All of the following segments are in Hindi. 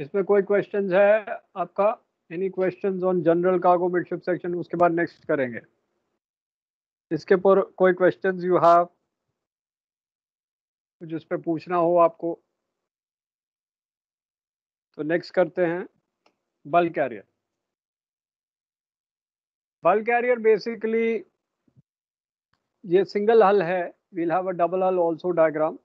इसमें कोई क्वेश्चंस है आपका? Any questions on general cargo midship section? उसके बाद नेक्स्ट करेंगे। इसके पर कोई क्वेश्चंस यू हैव, जिस पे पूछना हो आपको? तो नेक्स्ट करते हैं bulk carrier. Bulk carrier basically ये सिंगल हल है। वील हैव अ डबल हल also diagram.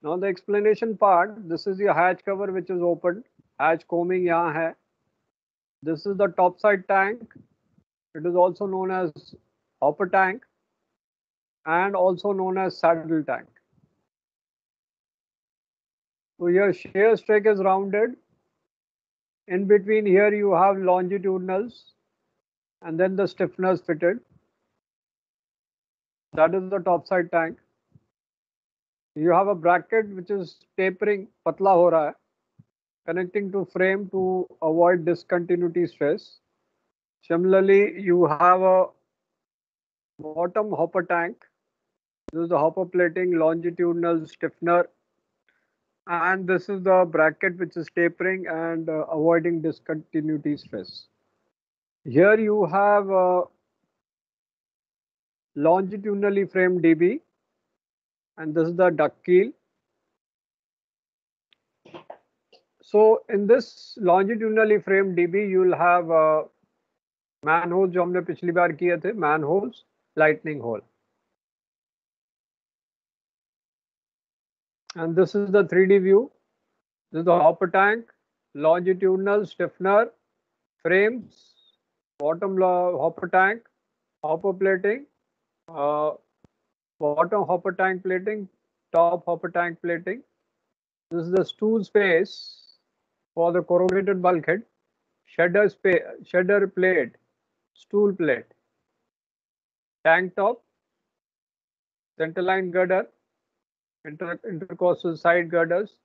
Now the explanation part, this is your hatch cover which is opened. Hatch combing यहाँ है. This is the top side tank. It is also known as hopper tank and also known as saddle tank. So your shear strake is rounded. In between here you have longitudinals and then the stiffeners fitted. That is the top side tank. You have a bracket which is tapering, patla ho raha hai, connecting to frame to avoid discontinuity stress. Similarly, you have a bottom hopper tank. This is the hopper plating, longitudinal stiffener, and this is the bracket which is tapering and avoiding discontinuity stress. Here you have longitudinally framed DB, and this is the duck keel. So in this longitudinally framed DB, you will have manholes जो हमने पिछली बार किए थे, manholes, lightning hole. And this is the 3D view. This is the hopper tank, longitudinal stiffener, frames, bottom hopper tank, hopper plating, bottom hopper tank plating, top hopper tank plating. This is the stool space for the corrugated bulkhead, shedder plate, stool plate, tank top, centerline girder, intercostal side girders,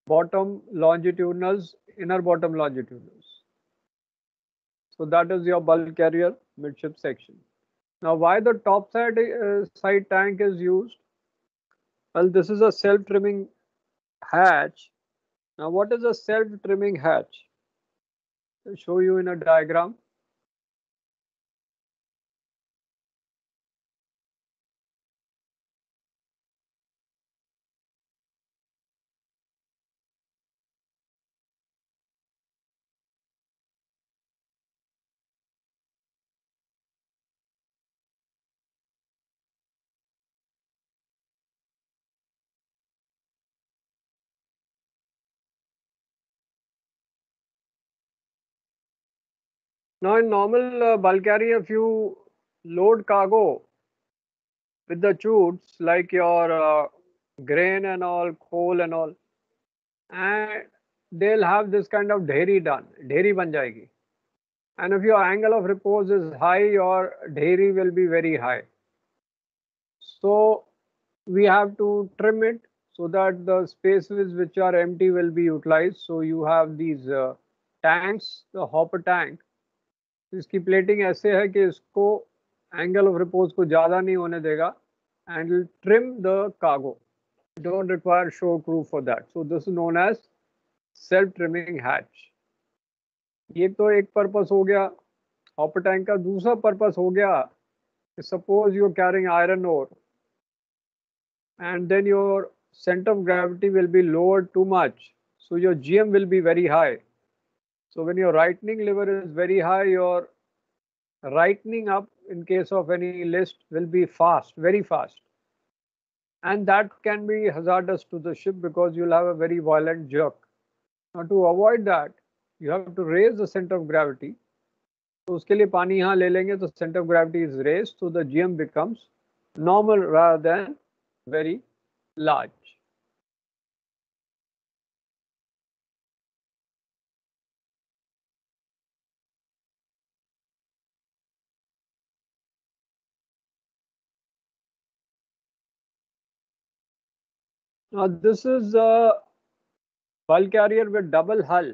bottom longitudinals, inner bottom longitudinals. So that is your bulk carrier midship section. Now, why the top side tank is used? Well, this is a self-trimming hatch. Now, what is a self-trimming hatch? I'll show you in a diagram. Now, in normal bulk carrier, if you load cargo with the chutes like your grain and all, coal and all, and they'll have this kind of dheri done, dheri ban jayegi. And if your angle of repose is high, your dheri will be very high. So we have to trim it so that the spaces which are empty will be utilized. So you have these tanks, the hopper tank. इसकी प्लेटिंग ऐसे है कि इसको एंगल ऑफ रिपोज को ज़्यादा नहीं होने देगा and will trim the cargo. You don't require show crew for that. So this is known as self-trimming hatch. ये तो एक पर्पस हो गया हॉपर टैंक का. दूसरा पर्पस हो गया, suppose you're carrying iron ore and then your center of gravity will be lowered too much, so your GM will be very high. So when your rightening lever is very high, your rightening up in case of any list will be fast, very fast, and that can be hazardous to the ship because you'll have a very violent jerk. Now to avoid that, you have to raise the center of gravity. तो उसके लिए पानी यहाँ ले लेंगे तो center of gravity is raised, so the GM becomes normal rather than very large. Now this is a bulk carrier with double hull.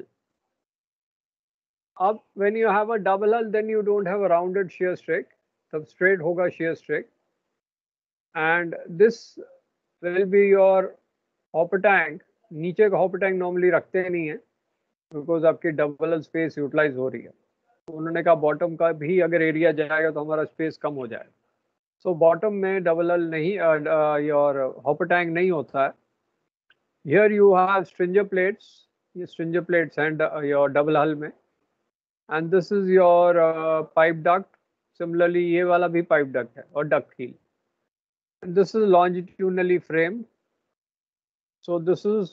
Up when you have a double hull, then you don't have a rounded shear strake. तब straight होगा shear strake. And this will be your hopper tank. नीचे का हॉपर टैंक नॉर्मली रखते नहीं है बिकॉज आपकी डबल स्पेस यूटिलाइज हो रही है, तो उन्होंने कहा बॉटम का भी अगर एरिया जाएगा तो हमारा स्पेस कम हो जाए। सो बॉटम में डबल हल नहीं और हॉपर टैंक नहीं होता है। Here you have stringer plates, ये स्ट्रिंजर प्लेट्स हैं योर डबल हल में, and this is your pipe duct. Similarly ये वाला भी पाइप डक्ट है और duct keel, and this is longitudinally framed. So this is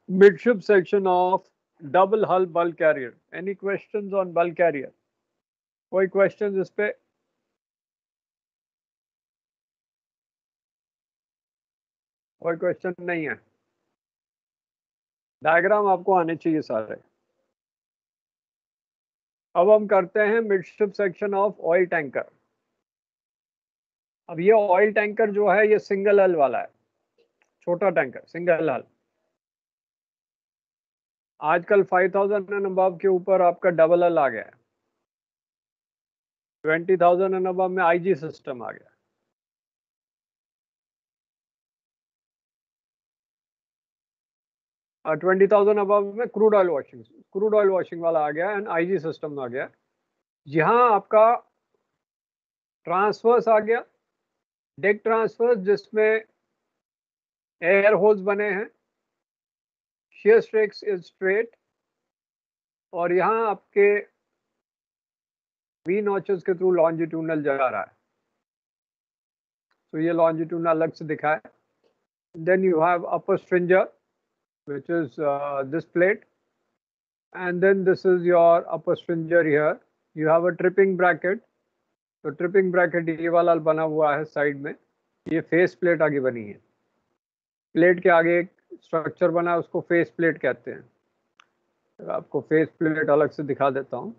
midship section of double hull bulk carrier. Any questions on bulk carrier? कोई questions इस पे? कोई क्वेश्चन नहीं है? डायग्राम आपको आने चाहिए सारे। अब हम करते हैं midship section of oil tanker. अब ये ऑयल टैंकर जो है ये सिंगल हल वाला है, छोटा टैंकर सिंगल हल। आजकल 5000 एंड अबव के ऊपर आपका डबल हल आ गया है, 20,000 एंड अबव में आईजी सिस्टम आ गया। 20,000 अबव में क्रूड ऑयल वॉशिंग वाला आ गया एंड आईजी सिस्टम आ गया। यहाँ आपका ट्रांसफर्स आ गया, डेक ट्रांसफर्स जिसमें एयर होल्स बने हैं, शेयर स्ट्रेक्स इज स्ट्रेट, और यहाँ आपके वी नॉचेस के थ्रू लॉन्जिट्यूडनल जा रहा है, तो ये लॉन्जिट्यूडनल अलग से दिखा है। Then you have upper stringer which is this plate, and then this is your upper stringer here. You have a tripping bracket, तो ट्रिपिंग ब्रैकेट ये वाला बना हुआ है साइड में, ये फेस प्लेट आगे बनी है। प्लेट के आगे एक स्ट्रक्चर बना है उसको फेस प्लेट कहते हैं। तो आपको फेस प्लेट अलग से दिखा देता हूँ।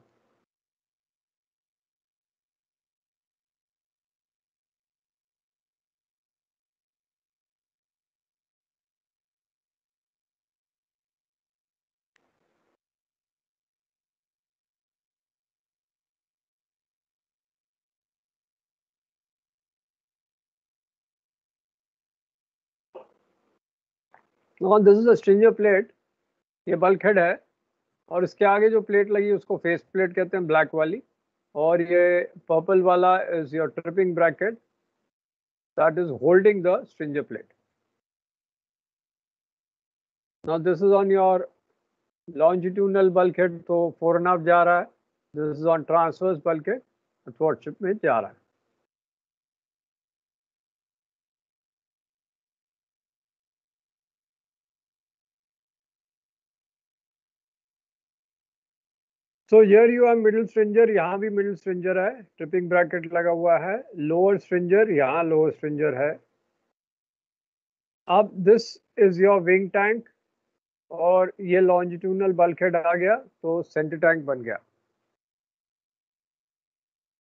दिस इज अ स्ट्रिंजर प्लेट, ये बल्क हेड है, और इसके आगे जो प्लेट लगी उसको फेस प्लेट कहते हैं, ब्लैक वाली, और ये पर्पल वाला is your tripping bracket that is holding the stringer plate. Now this is on your longitudinal bulkhead, तो 4.5 जा रहा है। This is on transverse bulkhead, athwartship में जा रहा है। So here you have middle stringer, यहाँ भी middle stringer है, ट्रिपिंग ब्रैकेट लगा हुआ है। लोअर स्ट्रिंजर, यहाँ लोअर स्ट्रिंजर है। अब this is your wing tank, और ये लॉन्जिट्यूडनल बल्कहेड आ गया तो सेंटर टैंक बन गया।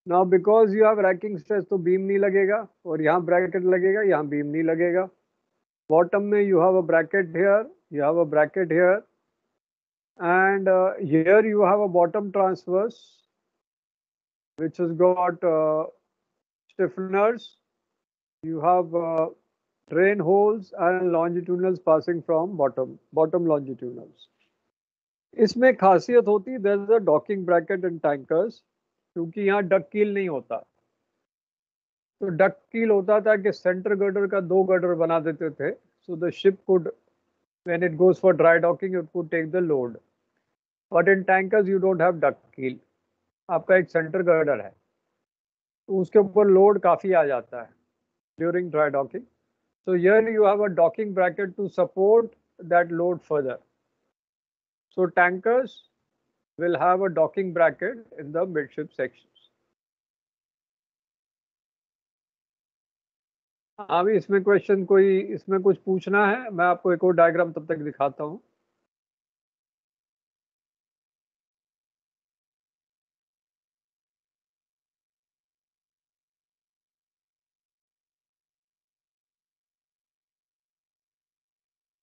Now because you have ranking stress तो बीम नहीं लगेगा, और यहाँ ब्रैकेट लगेगा, यहाँ बीम नहीं लगेगा। बॉटम में you have a bracket here, you have a bracket here, and here you have a bottom transverse which has got stiffeners. You have drain holes and longitudinals passing from bottom longitudinals. इसमें खासियत होती है there is a docking bracket in tankers, क्योंकि यहाँ डक कील नहीं होता। तो डक कील होता था कि सेंटर गर्डर का 2 गर्डर बना देते थे, so the ship could, when it goes for dry docking, it could take the load. But in tankers you don't have duct keel, आपका एक सेंटर गर्डर है, तो उसके ऊपर लोड काफ़ी आ जाता है during dry docking. So here you have a docking bracket to support that load further. So tankers will have a docking bracket in the midship sections. अभी इसमें क्वेश्चन कोई, इसमें कुछ पूछना है? मैं आपको एक और डायग्राम तब तक दिखाता हूँ।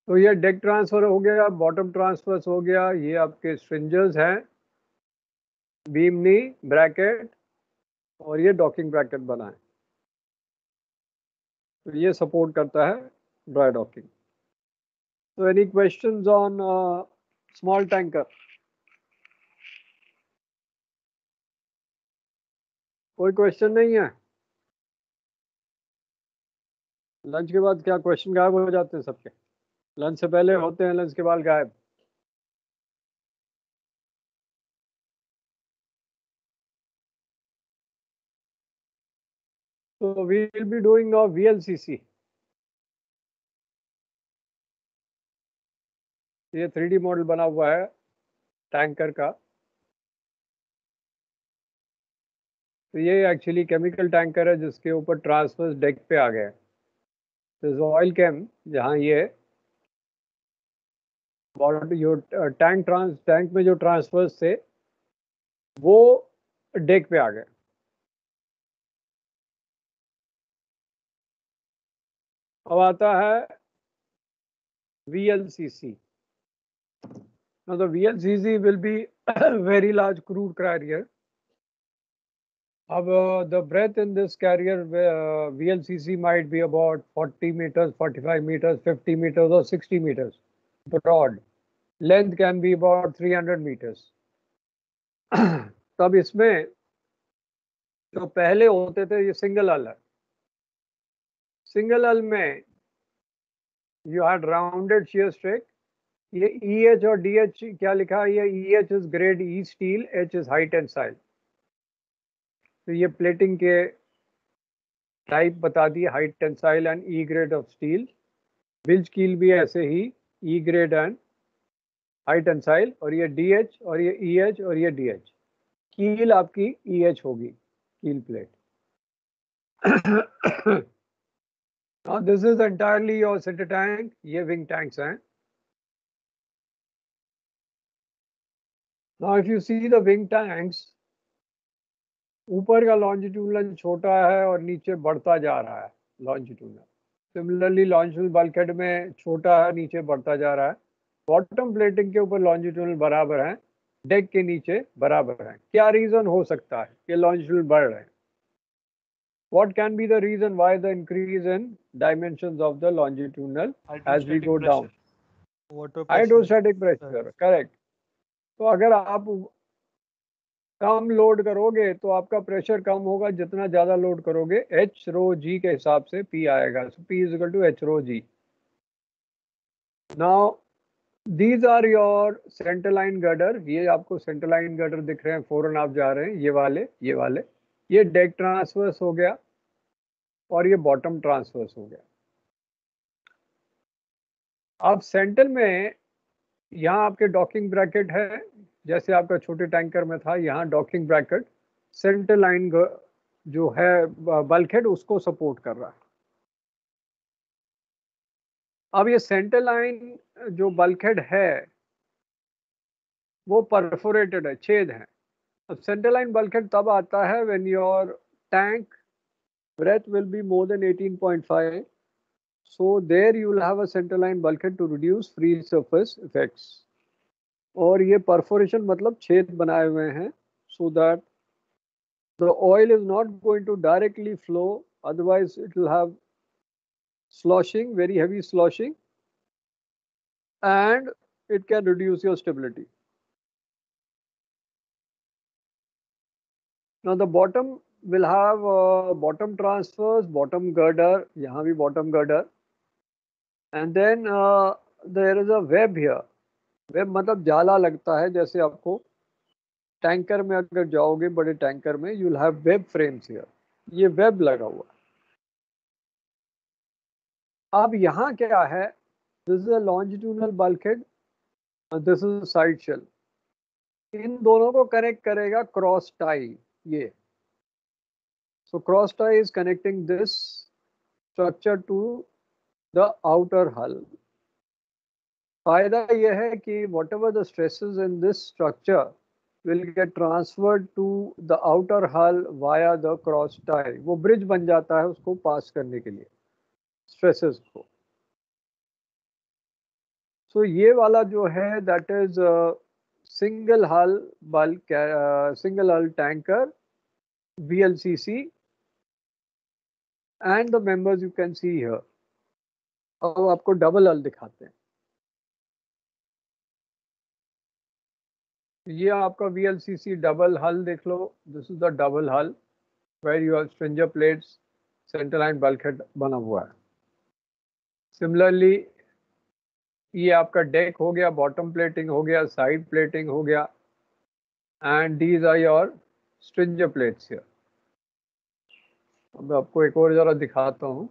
तो ये डेक ट्रांसफर हो गया, बॉटम ट्रांसफर हो गया, ये आपके स्ट्रिंजर्स हैं, बीम नी ब्रैकेट, और ये डॉकिंग ब्रैकेट बना है, तो ये सपोर्ट करता है dry docking. So any questions on small tanker? कोई क्वेश्चन नहीं है? लंच के बाद क्या क्वेश्चन गायब हो जाते हैं सबके? लंच से पहले होते हैं, लंच के बाद गायब। So we will be doing now VLCC. ये 3D मॉडल बना हुआ है टैंकर का। तो ये एक्चुअली केमिकल टैंकर है जिसके ऊपर ट्रांसफर्स डेक पे आ गए। तो ऑयल कैम जहाँ ये टैंक में जो ट्रांसफर्स थे वो डेक पे आ गए। अब आता है VLCC. Now the VLCC will be a very large crude carrier. The breadth in this carrier VLCC might be about 40 meters, 45 meters, 50 meters or 60 meters broad. Length can be about 300 meters. तब इसमें जो पहले होते थे ये सिंगल हल है। सिंगल हल में you had rounded shear strake. ये EH और DH क्या लिखा है? ये EH is grade E steel, H is high tensile. तो ये प्लेटिंग के टाइप बता दिए, high tensile and E grade of steel. Bilge keel भी ऐसे ही E grade and high tensile, और ये DH और ये EH और ये DH। कील आपकी EH होगी, कील plate. Now this is entirely your center tank, ये wing tanks हैं। Now if you see the wing tanks, ऊपर का लॉन्जिट्यूडनल छोटा है और नीचे बढ़ता जा रहा है लॉन्जिट्यूडनल। सिमिलरली लॉन्जिट्यूडनल बल्कहेड में छोटा है, नीचे बढ़ता जा रहा है। बॉटम प्लेटिंग के ऊपर लॉन्जिट्यूडनल बराबर है, डेक के नीचे बराबर है। क्या रीजन हो सकता है कि लॉन्जिट्यूडनल बढ़ रहे हैं? What can be the reason why the increase in dimensions of the longitudinal as we go down? Hydrostatic pressure, correct. तो अगर आप कम लोड करोगे तो आपका प्रेशर कम होगा, जितना ज्यादा लोड करोगे H रो G के हिसाब से P आएगा। So P is equal to H row G. Now these are your center line girder. ये आपको सेंटर लाइन गर्डर दिख रहे हैं, 4.5 जा रहे हैं, ये वाले। ये डेक ट्रांसवर्स हो गया और ये बॉटम ट्रांसवर्स हो गया। अब सेंटर में यहाँ आपके डॉकिंग ब्रैकेट है, जैसे आपका छोटे टैंकर में था। यहाँ डॉकिंग ब्रैकेट सेंटर लाइन जो है बल्कहेड उसको सपोर्ट कर रहा है। अब ये सेंटर लाइन जो बल्कहेड है वो परफोरेटेड है, छेद है। अब सेंटर लाइन बल्कहेड तब आता है when your tank breadth will be more than 18.5. So there you will have a center line bulkhead to reduce free surface effects. और ये perforation मतलब छेद बनाए हुए हैं so that the oil is not going to directly flow, otherwise it will have sloshing, very heavy sloshing, and it can reduce your stability. Now the bottom will have bottom transfers, bottom girder, यहाँ भी bottom girder, and then there is a web here. Web मतलब जाला लगता है, जैसे आपको टैंकर में अगर जाओगे बड़े टैंकर में you will have web frames here. ये वेब लगा हुआ है। अब यहाँ क्या है? This is a longitudinal bulkhead, this is side shell. इन दोनों को कनेक्ट करेगा क्रॉस टाई ये। So cross tie is connecting this structure to the outer hull. फायदा यह है कि whatever the stresses in this structure will get transferred to the outer hull via the cross tie. वो ब्रिज बन जाता है उसको पास करने के लिए स्ट्रेसेस को। सो ये वाला जो है दैट इज सिंगल हल बल्क, सिंगल हल tanker VLCC and the members you can see here. अब आपको डबल हल दिखाते हैं। ये आपका VLCC डबल हल देख लो. This is the double hull where you have stringer plates, centre line bulkhead बना हुआ है. सिमिलरली ये आपका डेक हो गया, बॉटम प्लेटिंग हो गया, साइड प्लेटिंग हो गया, and these are your stringer plates here. अब आपको एक और जरा दिखाता हूँ.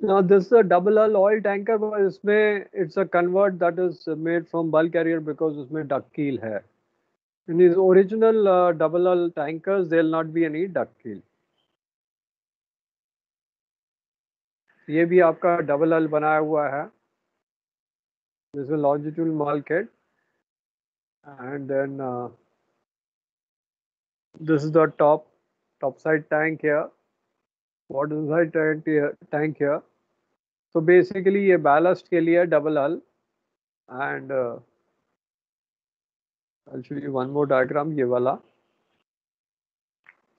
Now this is a double hull oil tanker, but इसमें it's a convert that is made from bulk carrier because उसमें duck keel है. In these original double hull tankers, there will not be any duck keel. ये भी आपका डबल हल बनाया हुआ है. This is a longitudinal bulkhead, and then this is the top side tank here. Bottom side tank here. So basically ये ballast के लिए double hull, and I'll show you one more diagram, ये वाला.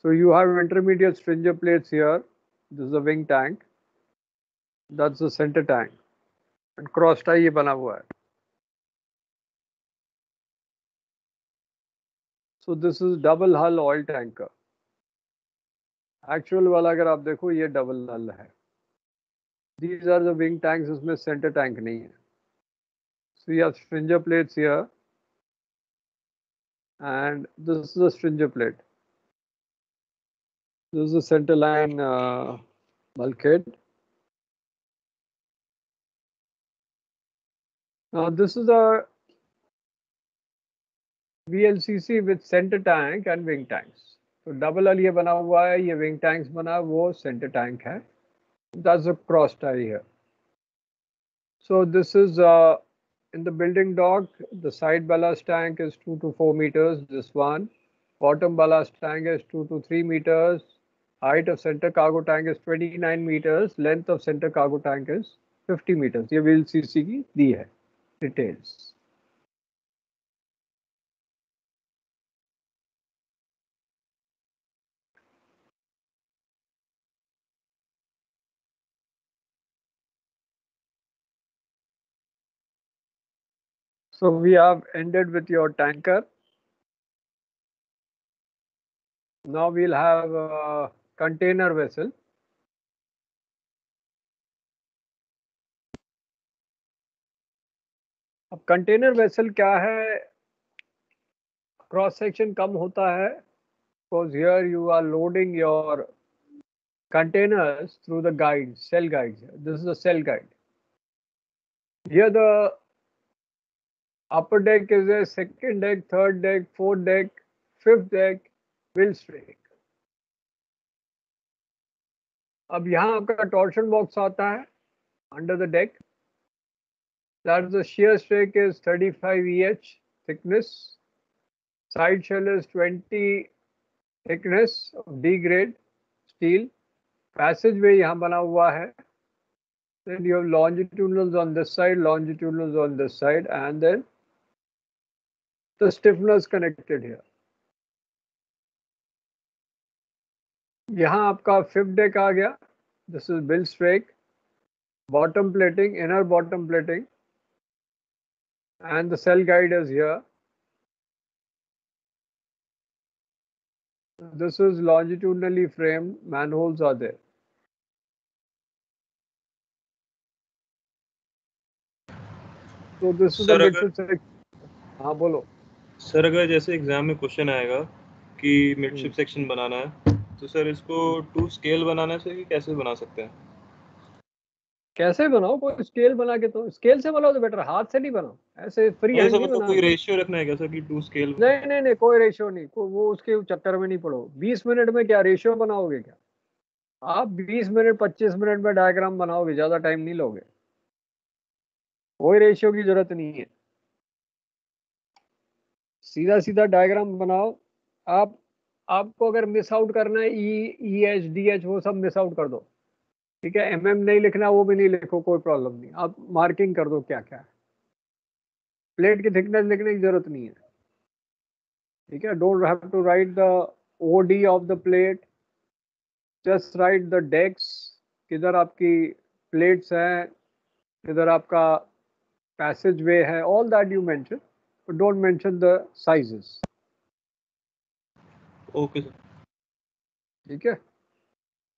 So you have intermediate stringer plates here. This is the wing tank. That's the center tank, and cross tie ये बना हुआ है. So this is double hull oil tanker. Actual वाला अगर आप देखो ये double hull है. These are the wing tanks, इसमें center tank नहीं है. So you have stringer plates here, and this is the stringer plate. This is the center line bulkhead. Now this is a VLCC with center tank and wing tanks. तो डबल हल ये बना हुआ है, ये विंग टैंक्स बना, वो सेंटर टैंक है. That's a cross tie here. So this is in the building dock. The side ballast tank is 2 to 4 meters. This one. Bottom ballast tank is 2 to 3 meters. Height of center cargo tank is 29 meters. Length of center cargo tank is 50 meters. ये VLCC की दी है details. So we have ended with your tanker. Now we'll have a container vessel. अब कंटेनर वेसल क्या है? क्रॉस सेक्शन कम होता है because here you are loading your containers through the guides, cell guides. This is a cell guide. Here the upper deck is a second deck, third deck, fourth deck, fifth deck, wheel strake. अब यहाँ आपका torsion box आता है under the deck. That the shear strake is 35 EH thickness. Side shell is 20 thickness of D grade steel. Passageway यहाँ बना हुआ है. Then you have longitudinals on this side, longitudinals on this side, and then the stiffeners connected here. यहाँ आपका fifth deck आ गया. This is bill strake, bottom plating, inner bottom plating, and the cell guide is here. This is longitudinally framed, manholes are there. So this is the midship section. हाँ बोलो. सर अगर जैसे एग्जाम में क्वेश्चन आएगा कि मिडशिप सेक्शन बनाना है तो सर इसको टू स्केल बनाना चाहिए कि कैसे बना सकते हैं? कैसे बनाओ, कोई स्केल बना के, तो स्केल से बनाओ तो बेटर, हाथ से नहीं बनाओ, ऐसे फ्री हैंड ऐसा नहीं मतलब कोई बनाना। रेशियो रखना है कैसा कि 2 स्केल? नहीं नहीं नहीं, कोई रेशियो नहीं, वो उसके चक्कर में नहीं पड़ो। 20 मिनट में क्या रेशियो बनाओगे क्या? आप 20 मिनट 25 मिनट में डायग्राम बनाओगे, ज्यादा टाइम नहीं लोगे। कोई रेशियो की जरूरत नहीं है, सीधा सीधा डायग्राम बनाओ। आप आपको अगर मिस आउट करना है, EH DH वो सब मिस आउट कर दो, ठीक है। नहीं लिखना, वो भी नहीं लिखो, कोई प्रॉब्लम नहीं, आप मार्किंग कर दो क्या क्या है। प्लेट की थिकनेस लिखने की जरूरत नहीं है, ठीक है। Don't have to write the OD of the plate, just write the decks, किधर आपकी प्लेट्स हैं, किधर आपका पैसेज वे है, all that you mention, but don't mention the sizes, okay sir. ठीक है।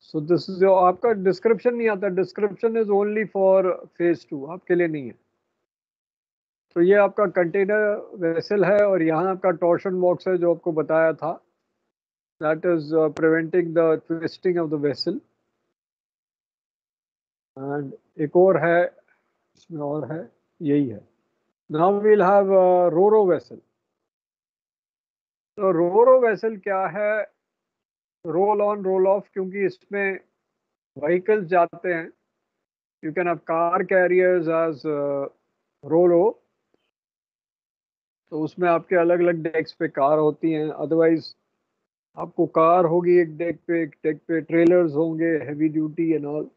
सो दिस इज योर, आपका डिस्क्रिप्शन नहीं आता, description is only for phase 2, आपके लिए नहीं है। तो ये आपका कंटेनर वेसल है, और यहाँ आपका टॉर्शन बॉक्स है जो आपको बताया था, that is preventing the twisting of the vessel. And एक और है इसमें, और है, यही है। Now we'll have roro vessel. तो रोरो वेसल क्या है? रोल ऑन रोल ऑफ, क्योंकि इसमें व्हीकल्स जाते हैं, you can have car carriers as RoRo. तो उसमें आपके अलग अलग डेक्स पे कार होती हैं, अदरवाइज आपको कार होगी एक डेक पे, एक डेक पे ट्रेलर्स होंगे हैवी ड्यूटी एंड ऑल।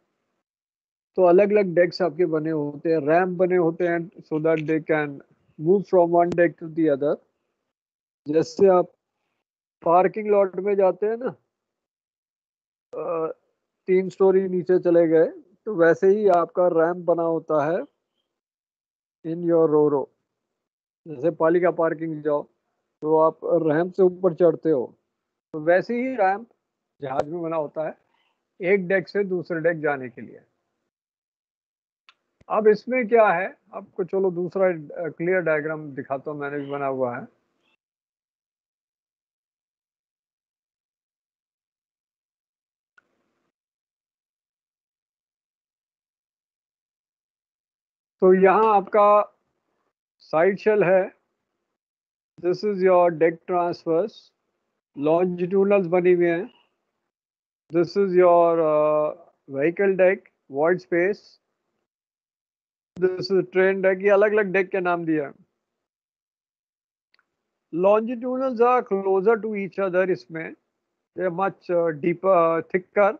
तो अलग अलग डेक्स आपके बने होते हैं, रैम्प बने होते हैं, so that they can move from one deck to the other. जैसे आप पार्किंग लॉट में जाते हैं ना, 3 स्टोरी नीचे चले गए, तो वैसे ही आपका रैम्प बना होता है इन योर रोरो। जैसे पालिका पार्किंग जाओ, तो आप रैम्प से ऊपर चढ़ते हो, तो वैसे ही रैम्प जहाज में बना होता है, एक डेक से दूसरे डेक जाने के लिए। अब इसमें क्या है, आपको चलो दूसरा क्लियर डायग्राम दिखाता हूँ, मैंने भी बना हुआ है। तो यहाँ आपका साइड शेल है, this is your deck transverses, longitudinals बनी हुई हैं, this is your vehicle deck, void space, this is train deck. ये अलग अलग डेक के नाम दिया है। longitudinals are closer to each other, इसमें they are much deeper, thicker.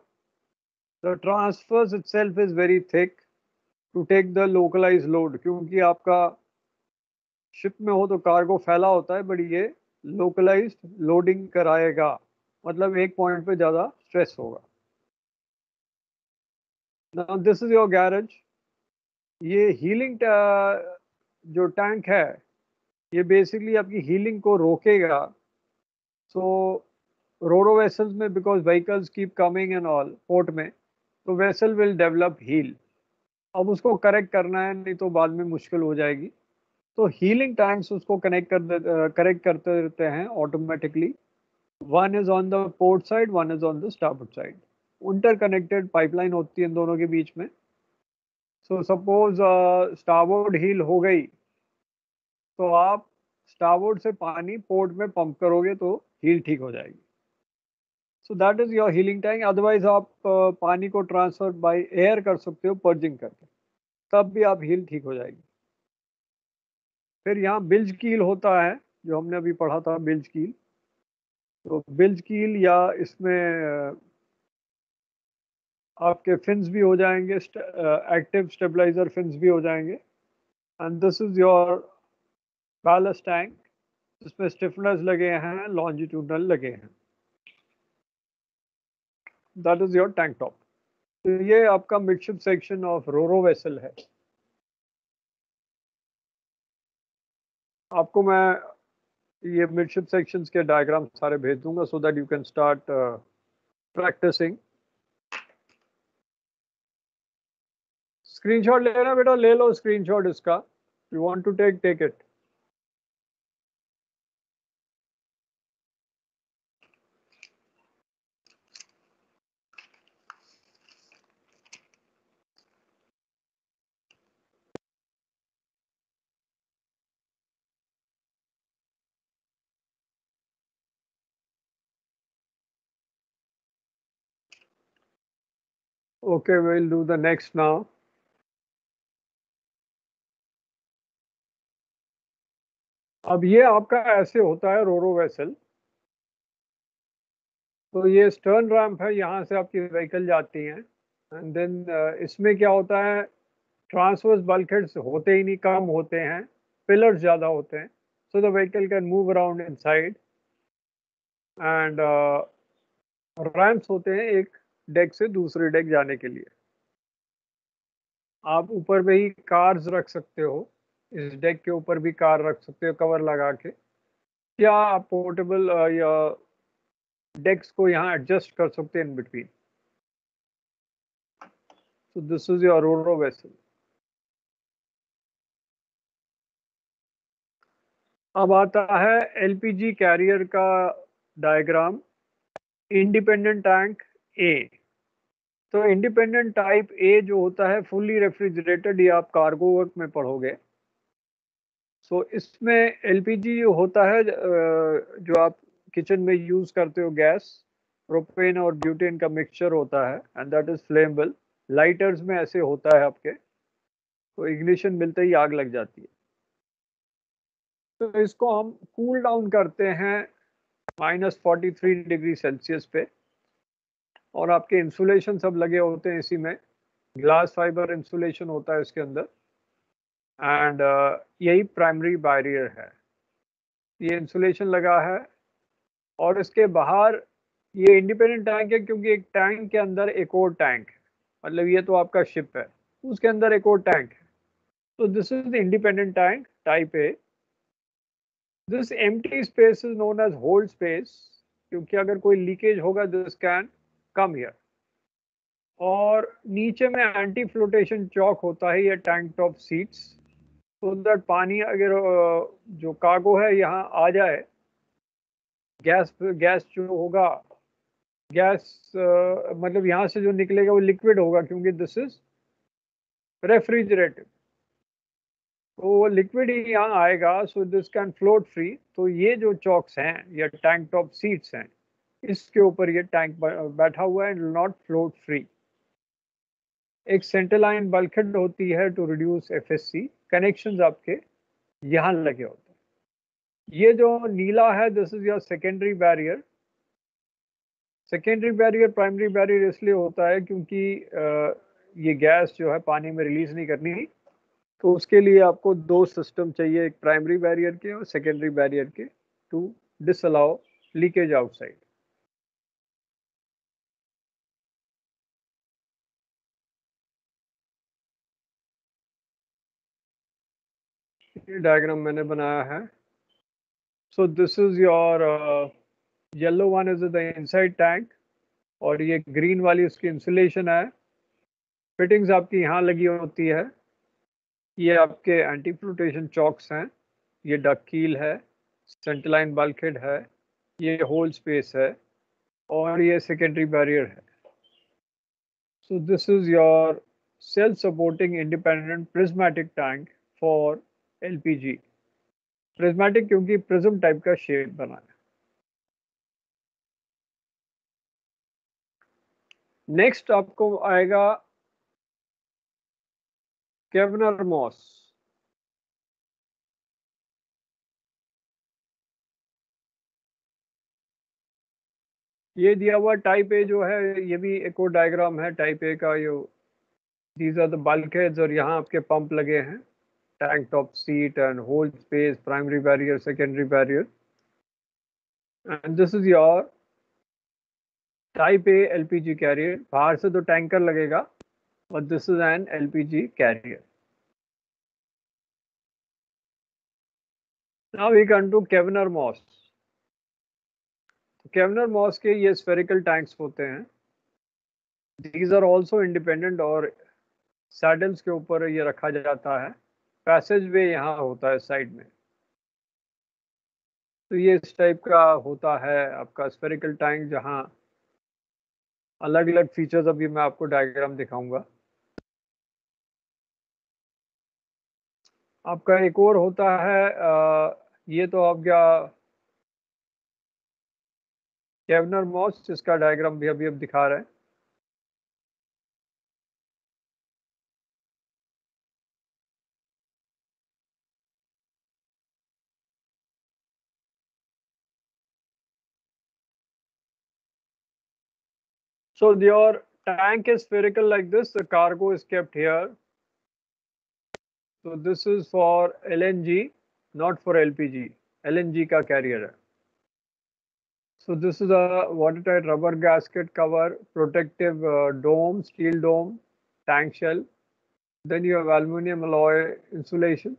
The transverse itself is very thick to take the localized load, क्योंकि आपका शिप में हो तो कार्गो फैला होता है, बट ये लोकलाइज्ड लोडिंग कराएगा, मतलब एक पॉइंट पे ज्यादा स्ट्रेस होगा। Now this is your garage. ये हीलिंग जो टैंक है, ये बेसिकली आपकी हीलिंग को रोकेगा। सो रोरो वेसल्स में, because vehicles keep coming and all port में, तो वेसल विल डेवलप हील। अब उसको करेक्ट करना है, नहीं तो बाद में मुश्किल हो जाएगी। तो हीलिंग टैंक्स उसको करेक्ट करते रहते हैं automatically. One is on the port side, one is on the starboard side, interconnected pipeline होती है इन दोनों के बीच में। सो सपोज स्टारबोर्ड हील हो गई, तो आप स्टारबोर्ड से पानी पोर्ट में पंप करोगे तो हील ठीक हो जाएगी। So that is your healing tank. Otherwise आप पानी को ट्रांसफर बाय एयर कर सकते हो, पर्जिंग करके, तब भी आप हील ठीक हो जाएगी। फिर यहाँ बिल्ज कील होता है, जो हमने अभी पढ़ा था, बिल्ज कील। तो बिल्ज कील या इसमें आपके फिन्स भी हो जाएंगे, एक्टिव स्टेबलाइजर फिन्स भी हो जाएंगे। And this is your balance tank, जिसमें स्टिफनर्स लगे हैं, लॉन्जिट्यूडनल लगे हैं। That is your tank top. तो ये आपका midship section of Roro vessel है। आपको मैं ये मिडशिप सेक्शंस के डायग्राम सारे भेज दूंगा, so that you can start practising. Screenshot लेना बेटा, ले लो स्क्रीनशॉट इसका, you want to take it. Okay, we'll do the next now. अब ये आपका ऐसे होता है रोरो वेसल। तो ये स्टर्न रैंप है, यहाँ से आपकी व्हीकल जाती हैं। एंड देन इसमें क्या होता है, ट्रांसवर्स बल्कहेड्स होते ही नहीं, कम होते हैं, पिलर्स ज़्यादा होते हैं, so the vehicle can move around inside. And ramps होते हैं एक डेक से दूसरे डेक जाने के लिए। आप ऊपर में ही कार्स रख सकते हो, इस डेक के ऊपर भी कार रख सकते हो कवर लगा के, या आप पोर्टेबल या डेक्स को यहाँ एडजस्ट कर सकते हैं in between. So this is your ro-ro vessel. अब आता है एलपीजी कैरियर का डायग्राम। इंडिपेंडेंट टैंक ए। तो इंडिपेंडेंट टाइप ए जो होता है फुल्ली रेफ्रिजरेटेड, ये आप कार्गो वर्क में पढ़ोगे। सो इसमें एलपीजी जो होता है, जो आप किचन में यूज करते हो, गैस प्रोपेन और ब्यूटेन का मिक्सचर होता है, and that is flammable. Lighters में ऐसे होता है आपके, तो इग्निशन मिलते ही आग लग जाती है। तो इसको हम कूल डाउन करते हैं -43 डिग्री सेल्सियस पे, और आपके इंसुलेशन सब लगे होते हैं इसी में। ग्लास फाइबर इंसुलेशन होता है इसके अंदर, एंड यही प्राइमरी बैरियर है। ये इंसुलेशन लगा है, और इसके बाहर ये इंडिपेंडेंट टैंक है, क्योंकि एक टैंक के अंदर एक और टैंक है, मतलब ये तो आपका शिप है, उसके अंदर एक और टैंक है। तो this is the independent tank type A. This empty space is known as hold space, क्योंकि अगर कोई लीकेज होगा दिस कैन कम हियर। और नीचे में एंटी फ्लोटेशन चौक होता है, ये टैंक टॉप सीट्स, तो दैट पानी अगर जो कार्गो है यहाँ आ जाए, गैस गैस जो होगा, गैस मतलब यहाँ से जो निकलेगा वो लिक्विड होगा, क्योंकि दिस इज रेफ्रिजरेटेड, तो वो लिक्विड ही यहाँ आएगा, so this can float free. तो ये जो चौक्स हैं या टैंक टॉप सीट्स हैं, इसके ऊपर ये टैंक बैठा हुआ है, एंड नॉट फ्लोट फ्री। एक सेंटरलाइन बल्कहेड होती है टू रिड्यूस एफएससी। कनेक्शंस आपके यहाँ लगे होते हैं। ये जो नीला है this is your secondary barrier. Secondary barrier primary barrier इसलिए होता है क्योंकि ये गैस जो है पानी में रिलीज नहीं करनी, तो उसके लिए आपको दो सिस्टम चाहिए, एक प्राइमरी बैरियर के और सेकेंडरी बैरियर के, टू डिसअलाउ लीकेज आउटसाइड। ये डायग्राम मैंने बनाया है। So this is your yellow one is the inside tank, और ये ग्रीन वाली उसकी इंसुलेशन है। फिटिंग्स आपकी यहाँ लगी होती है। ये आपके एंटी फ्लोटेशन चॉक्स हैं, ये डक कील है, सेंटरलाइन बल्कहेड है, ये होल स्पेस है, और ये सेकेंडरी बैरियर है। So this is your self supporting independent prismatic tank for LPG. Prismatic क्योंकि प्रिज्म टाइप का शेप बना है। नेक्स्ट आपको आएगा केवनर मॉस। ये दिया हुआ टाइप ए जो है, ये भी एक और डायग्राम है टाइप ए का। ये दीज आर द बल्कहेड्स, और यहाँ आपके पंप लगे हैं, tank top seat and hold space, primary barrier, secondary barrier, and this is your type A LPG carrier. बाहर से तो टैंकर लगेगा, और this is an LPG carrier. Now we come to Kvaerner Moss. Kvaerner Moss के ये स्फेरिकल टैंक्स होते हैं। दीज आर ऑल्सो इंडिपेंडेंट, और सैडल्स के ऊपर ये रखा जाता है। पैसेज वे यहाँ होता है साइड में। तो ये इस टाइप का होता है आपका स्फेरिकल टैंक, जहाँ अलग अलग फीचर्स अभी मैं आपको डायग्राम दिखाऊंगा। आपका एक और होता है, ये तो आप क्या केवनर मॉस, जिसका डायग्राम भी अभी अब दिखा रहे हैं। So your tank is spherical like this. The cargo is kept here. So this is for LNG, not for LPG. LNG का carrier है. So this is a watertight rubber gasket cover, protective dome, steel dome, tank shell. Then you have aluminum alloy insulation,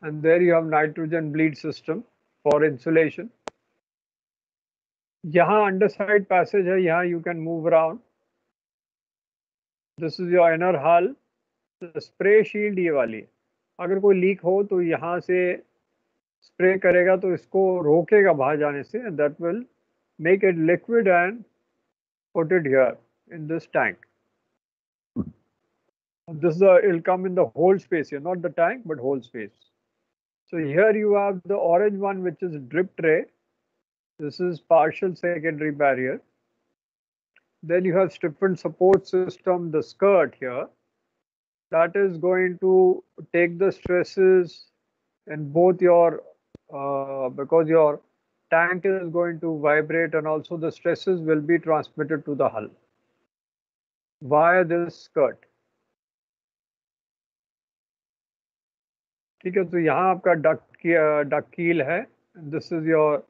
and there you have nitrogen bleed system for insulation. यहाँ underside passage है, यहाँ you can move around. This is your inner hull. The spray shield ये वाली है. अगर कोई लीक हो तो यहाँ से स्प्रे करेगा तो इसको रोकेगा बाहर जाने से. That will make it liquid and put it here in this tank. This is it'll come in the hold space here, not the tank, but hold space. So here you have the orange one, which is drip tray. This is partial secondary barrier. Then you have stiffened support system, the skirt here. That is going to take the stresses in both your, because your tank is going to vibrate, and also the stresses will be transmitted to the hull via this skirt. ठीक है, तो यहाँ आपका डक कील है. This is your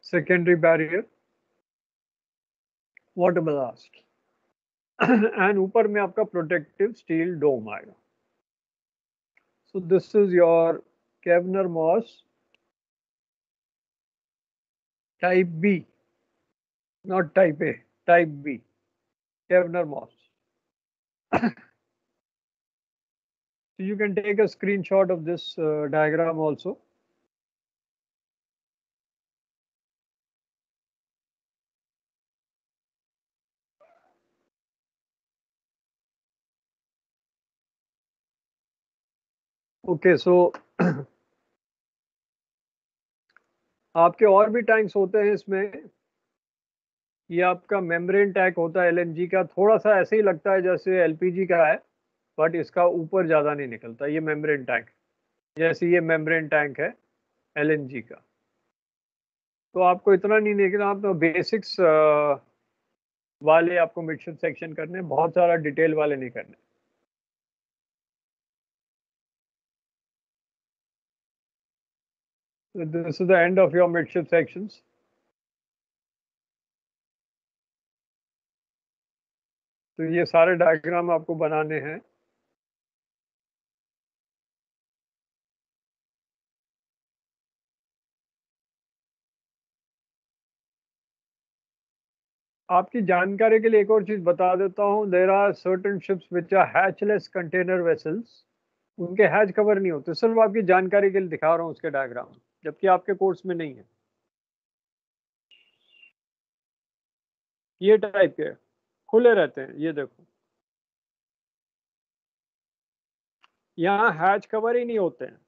secondary barrier, water ballast. And ऊपर में आपका प्रोटेक्टिव स्टील डोम आएगा. So this is your Kvaerner Moss type B, not type A, type B, Kvaerner Moss. So you can take a screenshot of this diagram also. Okay, so आपके और भी टैंक्स होते हैं इसमें. ये आपका मेम्ब्रेन टैंक होता है एलएनजी का. थोड़ा सा ऐसे ही लगता है जैसे एलपीजी का है, बट इसका ऊपर ज़्यादा नहीं निकलता. ये मेम्ब्रेन टैंक, जैसे ये मेम्ब्रेन टैंक है एलएनजी का, तो आपको इतना नहीं निकलना. आप तो बेसिक्स वाले आपको मिडशिप सेक्शन करने, बहुत सारा डिटेल वाले नहीं करने. So this is the end of your midship sections. तो ये सारे डायग्राम आपको बनाने हैं. आपकी जानकारी के लिए एक और चीज बता देता हूँ. There are certain ships which are hatchless container vessels. उनके हैच कवर नहीं होते. सिर्फ आपकी जानकारी के लिए दिखा रहा हूँ उसके डायग्राम, जबकि आपके कोर्स में नहीं है. ये टाइप के खुले रहते हैं, ये देखो. यहाँ हैच कवर ही नहीं होते हैं.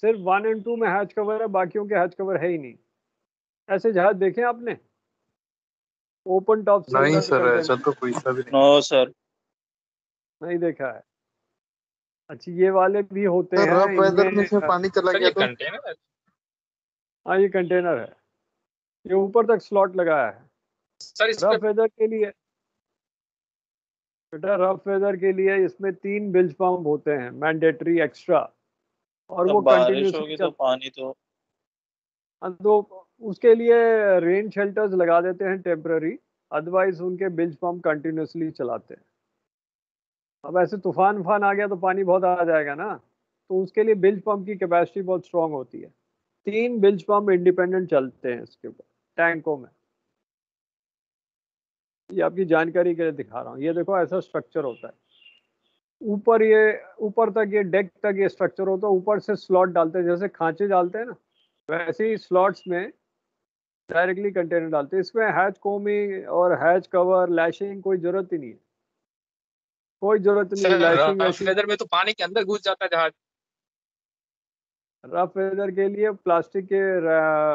सिर्फ 1 और 2 में हैच कवर है, बाकियों के हैच कवर है ही नहीं. ऐसे जहाज देखे आपने ओपन टॉप? नहीं सर, ऐसा तो कोई सा भी नहीं. नो सर, नहीं देखा है. अच्छा, ये वाले भी होते हैं. रफ वेदर में से पानी चला गया तो कंटेनर है. हाँ, ये कंटेनर है. ये ऊपर तक स्लॉट लगाया है सर रफ वेदर के लिए. बेटा, रफ वेदर के लिए इसमें 3 बिल्ज पंप होते हैं मैंडेटरी एक्स्ट्रा, और वो कंटिन्यूसली तो पानी तो उसके लिए रेन शेल्टर्स लगा देते हैं टेम्पररी. अदरवाइज उनके बिल्ज पंप कंटिन्यूसली चलाते हैं. अब ऐसे तूफान आ गया तो पानी बहुत आ जाएगा ना, तो उसके लिए बिल्ज पंप की कैपेसिटी बहुत स्ट्रांग होती है. 3 बिल्ज पंप इंडिपेंडेंट चलते हैं इसके ऊपर टैंकों में. ये आपकी जानकारी के लिए दिखा रहा हूँ. ये देखो, ऐसा स्ट्रक्चर होता है. ऊपर ये ऊपर तक ये डेक तक ये स्ट्रक्चर होता है. ऊपर से स्लॉट डालते हैं, जैसे खांचे डालते हैं ना, वैसे ही स्लॉट्स में डायरेक्टली कंटेनर डालते हैं. इसमें हैच कोमी और हैच कवर लैशिंग कोई जरूरत ही नहीं है. कोई जरूरत नहीं है लैशिंग. रफ वेदर में तो पानी के अंदर घुस जाता है जहाज. रफ वेदर के लिए प्लास्टिक के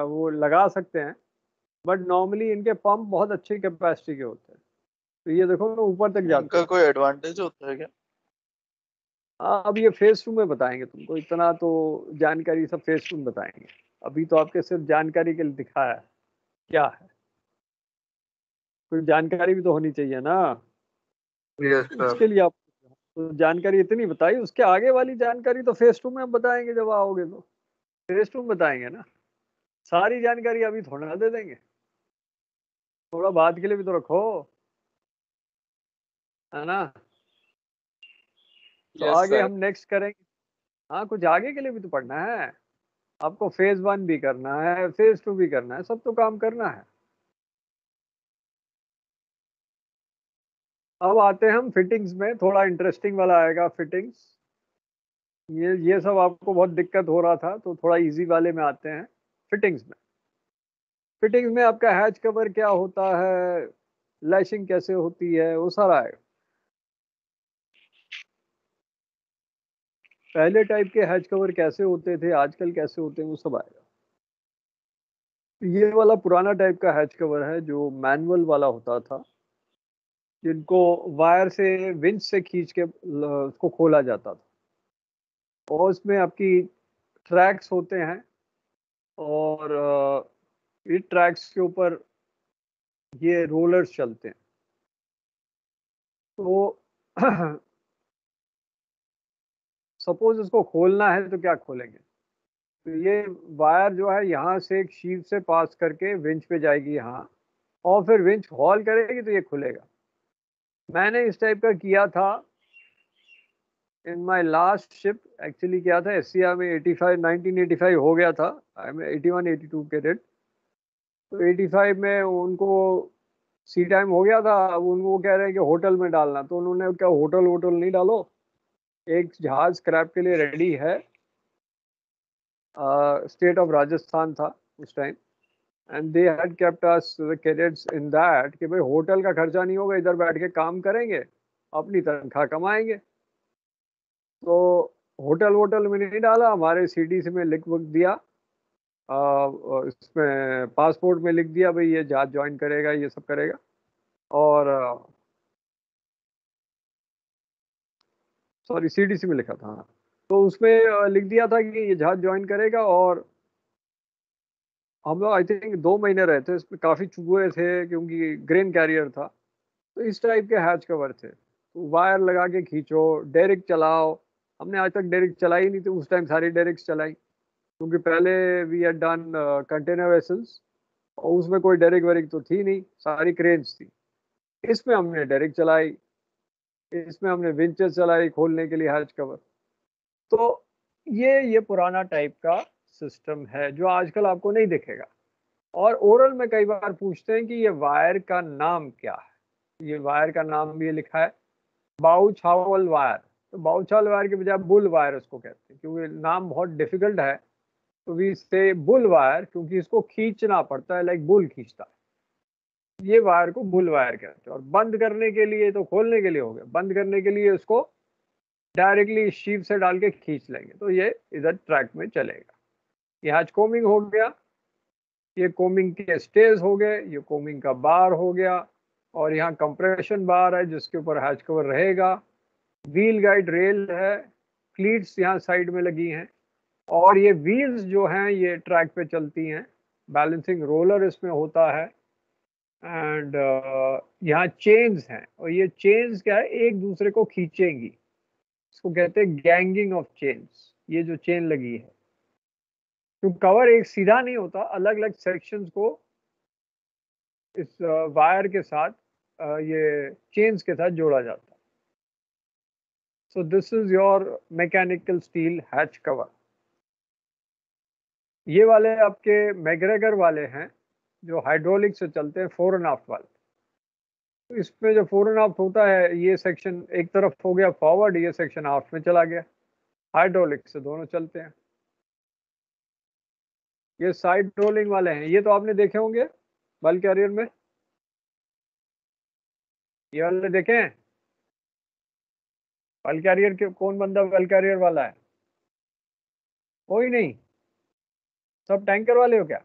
वो लगा सकते हैं, बट नॉर्मली इनके पंप बहुत अच्छी कैपेसिटी के होते हैं. तो ये देखो, ऊपर तक जाता है. इनका कोई एडवांटेज होता है क्या? अब ये फेज 2 में बताएंगे तुमको. इतना तो जानकारी सब फेज 2 में बताएंगे. अभी तो आपके सिर्फ जानकारी के लिए दिखाया है क्या है. कुछ जानकारी भी तो होनी चाहिए ना। Yes sir. उसके लिए आप तो जानकारी इतनी बताई, उसके आगे वाली जानकारी तो फेज 2 में हम बताएंगे जब आओगे तो। फेज 2 में बताएंगे ना, सारी जानकारी अभी थोड़ा ना दे देंगे, थोड़ा बात के लिए भी तो रखो, है ना। तो यस आगे सर। हम नेक्स्ट करेंगे। हाँ, कुछ आगे के लिए भी तो पढ़ना है आपको, फेज 1 भी करना है, फेज 2 भी करना है, सब तो काम करना है। अब आते हैं हम फिटिंग्स में, थोड़ा इंटरेस्टिंग वाला आएगा फिटिंग्स। ये सब आपको बहुत दिक्कत हो रहा था, तो थोड़ा इजी वाले में आते हैं फिटिंग्स में। फिटिंग्स में आपका हैच कवर क्या होता है, लैशिंग कैसे होती है, वो सारा आएगा। पहले टाइप के हैच कवर कैसे होते थे, आजकल कैसे होते हैं, वो सब आएगा। ये वाला पुराना टाइप का हैच कवर है जो मैनुअल वाला होता था, जिनको वायर से विंच से खींच के उसको खोला जाता था, और उसमें आपकी ट्रैक्स होते हैं, और ये ट्रैक्स के ऊपर ये रोलर्स चलते हैं। तो सपोज इसको खोलना है तो क्या खोलेंगे, तो ये वायर जो है यहाँ से एक शीट से पास करके विंच पे जाएगी यहाँ, और फिर विंच हॉल करेगी तो ये खुलेगा। मैंने इस टाइप का किया था in my last ship, actually किया था एससीआर में 85 1985 हो गया था, आई एम 81 82 के डेट। तो 85 में उनको सी टाइम हो गया था, अब उनको कह रहे हैं कि होटल में डालना, तो उन्होंने क्या होटल वोटल नहीं डालो, एक जहाज स्क्रैप के लिए रेडी है, स्टेट ऑफ राजस्थान था उस time, and they had kept us the cadets in that कि भाई होटल का खर्चा नहीं होगा, इधर बैठ के काम करेंगे, अपनी तनख्वाह कमाएंगे। तो होटल वोटल में नहीं डाला, हमारे सीडीसी में लिख वख दिया, इसमें पासपोर्ट में लिख दिया भाई ये जहाज ज्वाइन करेगा, ये सब करेगा, और सॉरी सीडीसी में लिखा था, हाँ। तो उसमें लिख दिया था कि ये जहाज ज्वाइन करेगा, और हम लोग आई थिंक 2 महीने रहे थे इसमें, काफ़ी चूहे थे क्योंकि ग्रेन कैरियर था। तो इस टाइप के हैच कवर थे, तो वायर लगा के खींचो, डेरिक चलाओ। हमने आज तक डेरिक चलाई नहीं थी, उस टाइम सारी डेरिक्स चलाई, क्योंकि पहले we had done container vessels, और उसमें कोई डेरिक वेरिक तो थी नहीं, सारी क्रेन्स थी। इसमें हमने डेरिक चलाई, इसमें हमने विंचेस चलाई खोलने के लिए हैच कवर। तो ये पुराना टाइप का सिस्टम है जो आजकल आपको नहीं दिखेगा। और ओरल में कई बार पूछते हैं कि ये वायर का नाम क्या है, ये वायर का नाम भी लिखा है बाउचावल वायर। तो बाउचावल वायर के बजाय बुल वायर उसको कहते हैं, क्योंकि नाम बहुत डिफिकल्ट है, तो वी से बुल वायर, क्योंकि इसको खींचना पड़ता है, लाइक बुल खींचता है, ये वायर को बुल वायर कहते हैं। और बंद करने के लिए, तो खोलने के लिए हो गया, बंद करने के लिए उसको डायरेक्टली शीप से डाल के खींच लेंगे तो ये इधर ट्रैक में चलेगा। ये हैच कोमिंग हो गया, ये कोमिंग के स्टेज हो गए, ये कोमिंग का बार हो गया, और यहाँ कंप्रेशन बार है जिसके ऊपर हैच कवर रहेगा, व्हील गाइड रेल है, क्लीट्स यहाँ साइड में लगी हैं, और ये व्हील्स जो हैं ये ट्रैक पे चलती हैं, बैलेंसिंग रोलर इसमें होता है, एंड यहाँ चेन्स हैं, और ये चेन्स क्या है, एक दूसरे को खींचेंगी, इसको कहते हैं गैंगिंग ऑफ चेन्स। ये जो चेन लगी है, तो कवर एक सीधा नहीं होता, अलग अलग सेक्शंस को इस वायर के साथ, ये चेन्स के साथ जोड़ा जाता है। So this is your mechanical steel hatch cover. ये वाले आपके मैग्रेगर वाले हैं जो हाइड्रोलिक से चलते हैं, फोर एंड हाफ वाले। तो इसमें जो फोर एंड हाफ होता है, ये सेक्शन एक तरफ हो गया फॉरवर्ड, ये सेक्शन हाफ में चला गया, हाइड्रोलिक से दोनों चलते हैं। ये साइड रोलिंग वाले हैं, ये तो आपने देखे होंगे बल्क कैरियर में, ये वाले देखे हैं बल्क कैरियर के? कौन बंदा बल्क कैरियर वाला है? कोई नहीं, सब टैंकर वाले हो क्या?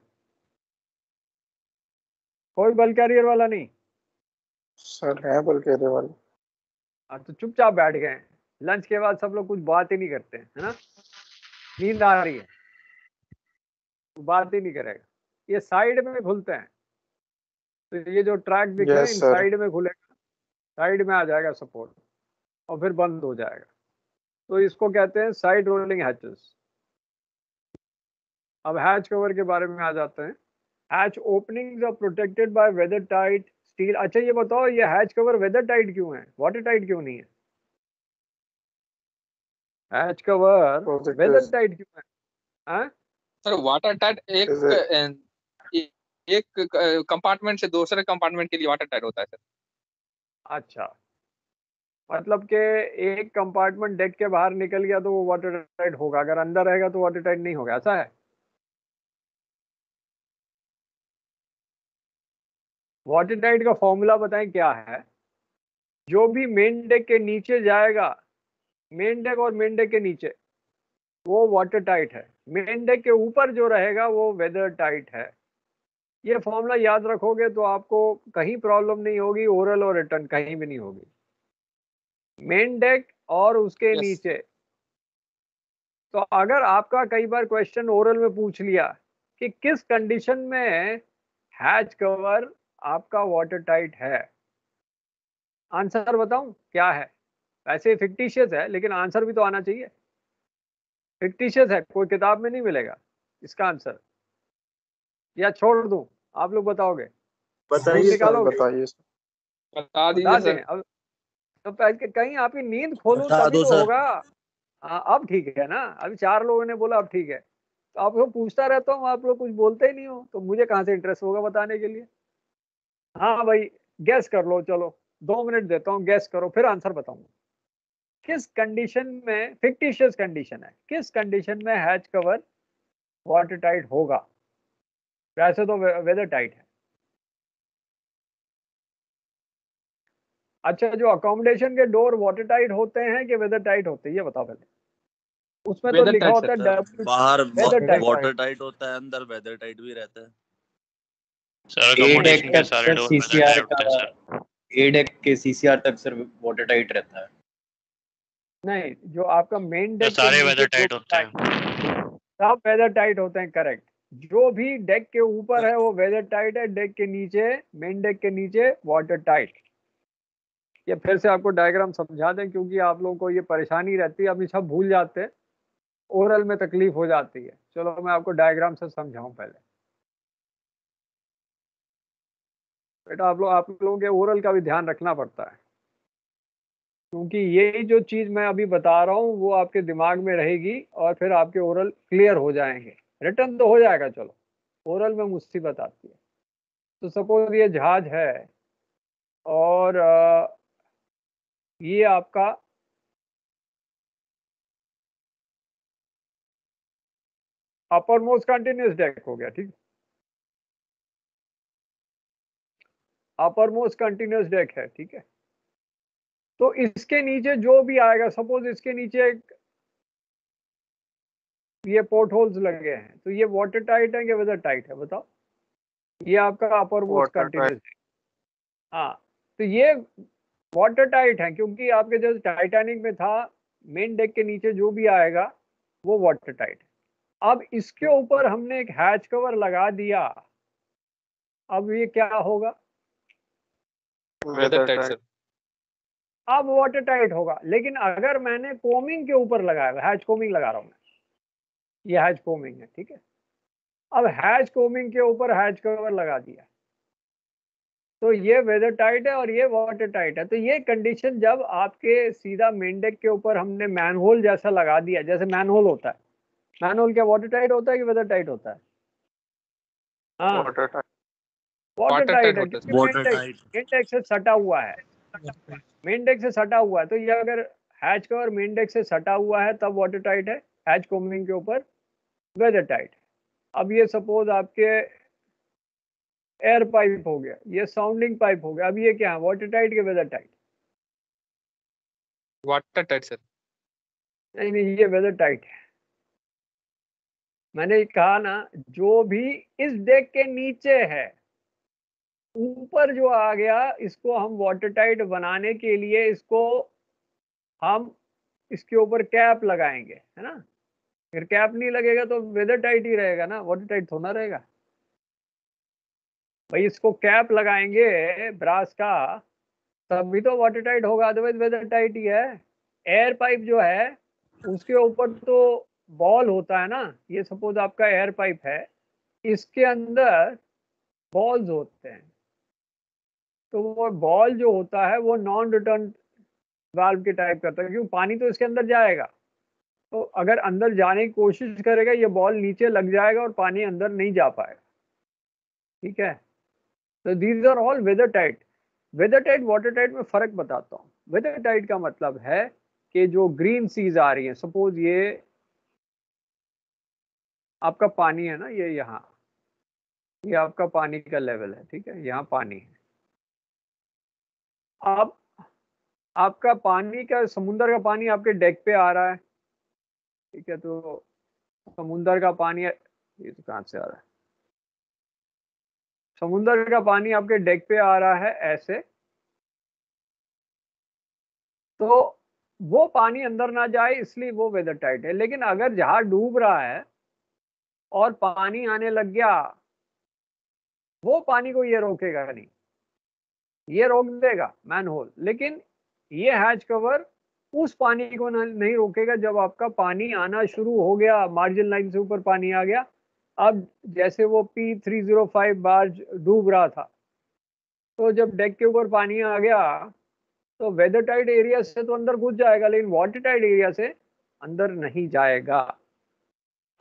कोई बल्क कैरियर वाला नहीं? सर है बल्कि वाले। हाँ, तो चुपचाप बैठ गए हैं, लंच के बाद सब लोग कुछ बात ही नहीं करते हैं, है ना, नींद आ रही है, तो बात ही नहीं करेगा। ये साइड में खुलते हैं, तो ये जो ट्रैक दिख रहे हैं यस इन सर। साइड में खुलेगा, साइड में आ जाएगा सपोर्ट और फिर बंद हो जाएगा। तो इसको कहते हैं साइड रोलिंग हैचेस। अब हैच कवर के बारे में आ जाते हैं। Hatch openings are protected by weather tight steel. अच्छा ये बताओ, ये हैच कवर वेदर टाइट क्यों है, वाटर टाइट क्यों नहीं है? Hatch cover weather Because tight क्यों है? हाँ? Sir water tight is it एक कंपार्टमेंट से दूसरे कंपार्टमेंट के लिए वाटर टाइट होता है सर। अच्छा, मतलब कि एक कंपार्टमेंट डेक के बाहर निकल गया तो वो वाटर टाइट होगा, अगर अंदर रहेगा तो वाटर टाइट नहीं होगा, ऐसा है? वाटर टाइट का फॉर्मूला बताएं क्या है? जो भी मेन डेक के नीचे जाएगा, मेन डेक और मेन डेक के नीचे, वो वाटर टाइट है। मेन डेक के ऊपर जो रहेगा वो वेदर टाइट है। ये फॉर्मूला याद रखोगे तो आपको कहीं प्रॉब्लम नहीं होगी, ओरल और रिटर्न कहीं भी नहीं होगी। मेन डेक और उसके Yes. नीचे। तो अगर आपका कई बार क्वेश्चन ओरल में पूछ लिया कि किस कंडीशन में हैच कवर आपका वाटर टाइट है, आंसर बताऊं क्या है? वैसे फिक्टिशियस है लेकिन आंसर भी तो आना चाहिए। फिक्टिशियस है, कोई किताब में नहीं मिलेगा इसका आंसर, या छोड़ दूं, आप लोग बताओगे? बताइए ढूंढ सर, निकालोगे? बताइए सर। बता बता दीजिए दें सर। अब? तो कहीं आपकी नींद खोलूं बता तभी दो तो सर। होगा। हाँ अब ठीक है ना, अभी 4 लोगों ने बोला अब ठीक है। तो आप लोग पूछता रहता हूँ, आप लोग कुछ बोलते ही नहीं हो, तो मुझे कहाँ से इंटरेस्ट होगा बताने के लिए? हाँ भाई, गैस कर लो, चलो 2 मिनट देता हूँ, गैस करो फिर आंसर बताऊंगा। किस कंडीशन में, फिक्टिशियस कंडीशन है, किस कंडीशन में हैच कवर वाटर टाइट होगा? वैसे तो वेदर टाइट है। अच्छा, जो अकोमोडेशन के डोर वाटर टाइट होते हैं कि वेदर टाइट होते हैं, ये बताओ पहले। उसमें तो Weather लिखा tight, होता है सर डब्ल्यू, बाहर वेदर टाइट। वाटर टाइट होता है, अंदर वेदर टाइट भी रहता है। सर ए डेक अकोमोडेशन के तक सारे sir door weather CCR tight होते हैं सर। का, ए डेक के सीसीआर तक सर वाटर टाइट रहता है। नहीं, जो आपका मेन सर डेक के सारे नीचे वेदर जो टाइट होते हैं। सब वेदर टाइट होते हैं, करेक्ट। जो भी डेक के ऊपर है वो वेदर टाइट है, डेक के नीचे, मेन डेक के नीचे वाटर टाइट। ये फिर से आपको डायग्राम समझा दें क्योंकि आप लोगों को ये परेशानी रहती है, अभी सब भूल जाते हैं, ओरल में तकलीफ हो जाती है। चलो मैं आपको डायग्राम से समझाऊं पहले। बेटा आप लोगों के ओरल का भी ध्यान रखना पड़ता है, क्योंकि ये जो चीज मैं अभी बता रहा हूँ वो आपके दिमाग में रहेगी और फिर आपके ओरल क्लियर हो जाएंगे। रिटर्न तो हो जाएगा, चलो ओरल में मुसीबत आती है। तो सपोज ये जहाज है और ये आपका अपर मोस्ट कंटिन्यूस डेक हो गया, ठीक। अपर मोस्ट कंटिन्यूस डेक है, ठीक है। तो इसके नीचे जो भी आएगा, सपोज इसके नीचे ये पोर्ट होल्स लगे हैं, तो ये वाटर टाइट है या वेदर टाइट है बताओ? ये आपका अपर मोस्ट Water कंटिन्यूस। हाँ, तो ये वाटर टाइट है क्योंकि आपके जो टाइटैनिक में था, मेन डेक के नीचे जो भी आएगा वो वाटर टाइट है। अब इसके ऊपर हमने एक हैच कवर लगा दिया, अब ये क्या होगा? Weather tight sir. अब वाटर टाइट होगा। लेकिन अगर मैंने कोमिंग के ऊपर लगाया, हैच कोमिंग लगा रहा हूं मैं, ये हैच कोमिंग है, ठीक है। अब हैच कोमिंग के ऊपर हैच कवर लगा दिया तो ये वेदर टाइट है और ये वाटर टाइट है। तो ये कंडीशन जब आपके सीधा मेन डेक के ऊपर हमने मैनहोल जैसा लगा दिया, जैसे मैनहोल होता है, मैनहोल क्या वाटर टाइट होता है कि वेदर टाइट होता है? हाँ, water type. Water water tight tight है होता है क्योंकि वाटर टाइट। मेन डेक से सटा हुआ है, मेन डेक से सटा हुआ है। तो ये अगर हैच कवर मेन डेक से सटा हुआ है तब वाटर टाइट है, हैच कोमिंग के ऊपर वेदर टाइट। अब ये सपोज आपके एयर पाइप हो गया, ये साउंडिंग पाइप हो गया, अब ये क्या है, वाटर टाइट के weather tight? Water tight sir. नहीं नहीं, ये वेदर टाइट है। मैंने कहा ना, जो भी इस डेक के नीचे है, ऊपर जो आ गया, इसको हम वाटर टाइट बनाने के लिए इसको हम इसके ऊपर कैप लगाएंगे, है ना। फिर कैप नहीं लगेगा तो वेदर टाइट ही रहेगा ना, वाटर टाइट थोड़ा रहेगा। भाई इसको कैप लगाएंगे ब्रास का तभी तो वाटर टाइट होगा, अदरवाइज वेदर टाइट ही है। एयर पाइप जो है उसके ऊपर तो बॉल होता है ना, ये सपोज आपका एयर पाइप है, इसके अंदर बॉल्स होते हैं, तो वो बॉल जो होता है वो नॉन रिटर्न वाल्व के टाइप करता है, क्योंकि पानी तो इसके अंदर जाएगा, तो अगर अंदर जाने की कोशिश करेगा ये बॉल नीचे लग जाएगा और पानी अंदर नहीं जा पाएगा। ठीक है, तो these are all weather tight. Weather tight water tight में फर्क बताता हूँ। वेदर टाइट का मतलब है कि जो ग्रीन सीज आ रही है, सपोज ये आपका पानी है ना, ये यहाँ, ये आपका पानी का लेवल है, ठीक है, यहाँ पानी है। अब आपका पानी का, समुंदर का पानी आपके डेक पे आ रहा है, ठीक है, तो समुंदर का पानी, ये तो कहाँ से आ रहा है, समुंदर का पानी आपके डेक पे आ रहा है ऐसे, तो वो पानी अंदर ना जाए इसलिए वो वेदर टाइट है। लेकिन अगर जहाज डूब रहा है और पानी आने लग गया, वो पानी को ये रोकेगा नहीं, ये रोक देगा मैनहोल, लेकिन ये हैच कवर उस पानी को नहीं रोकेगा। जब आपका पानी आना शुरू हो गया, मार्जिन लाइन से ऊपर पानी आ गया, अब जैसे वो P305 बार्ज डूब रहा था, तो जब डेक के ऊपर पानी आ गया तो वेदर टाइट एरिया से तो अंदर घुस जाएगा, लेकिन वाटर टाइट एरिया से अंदर नहीं जाएगा।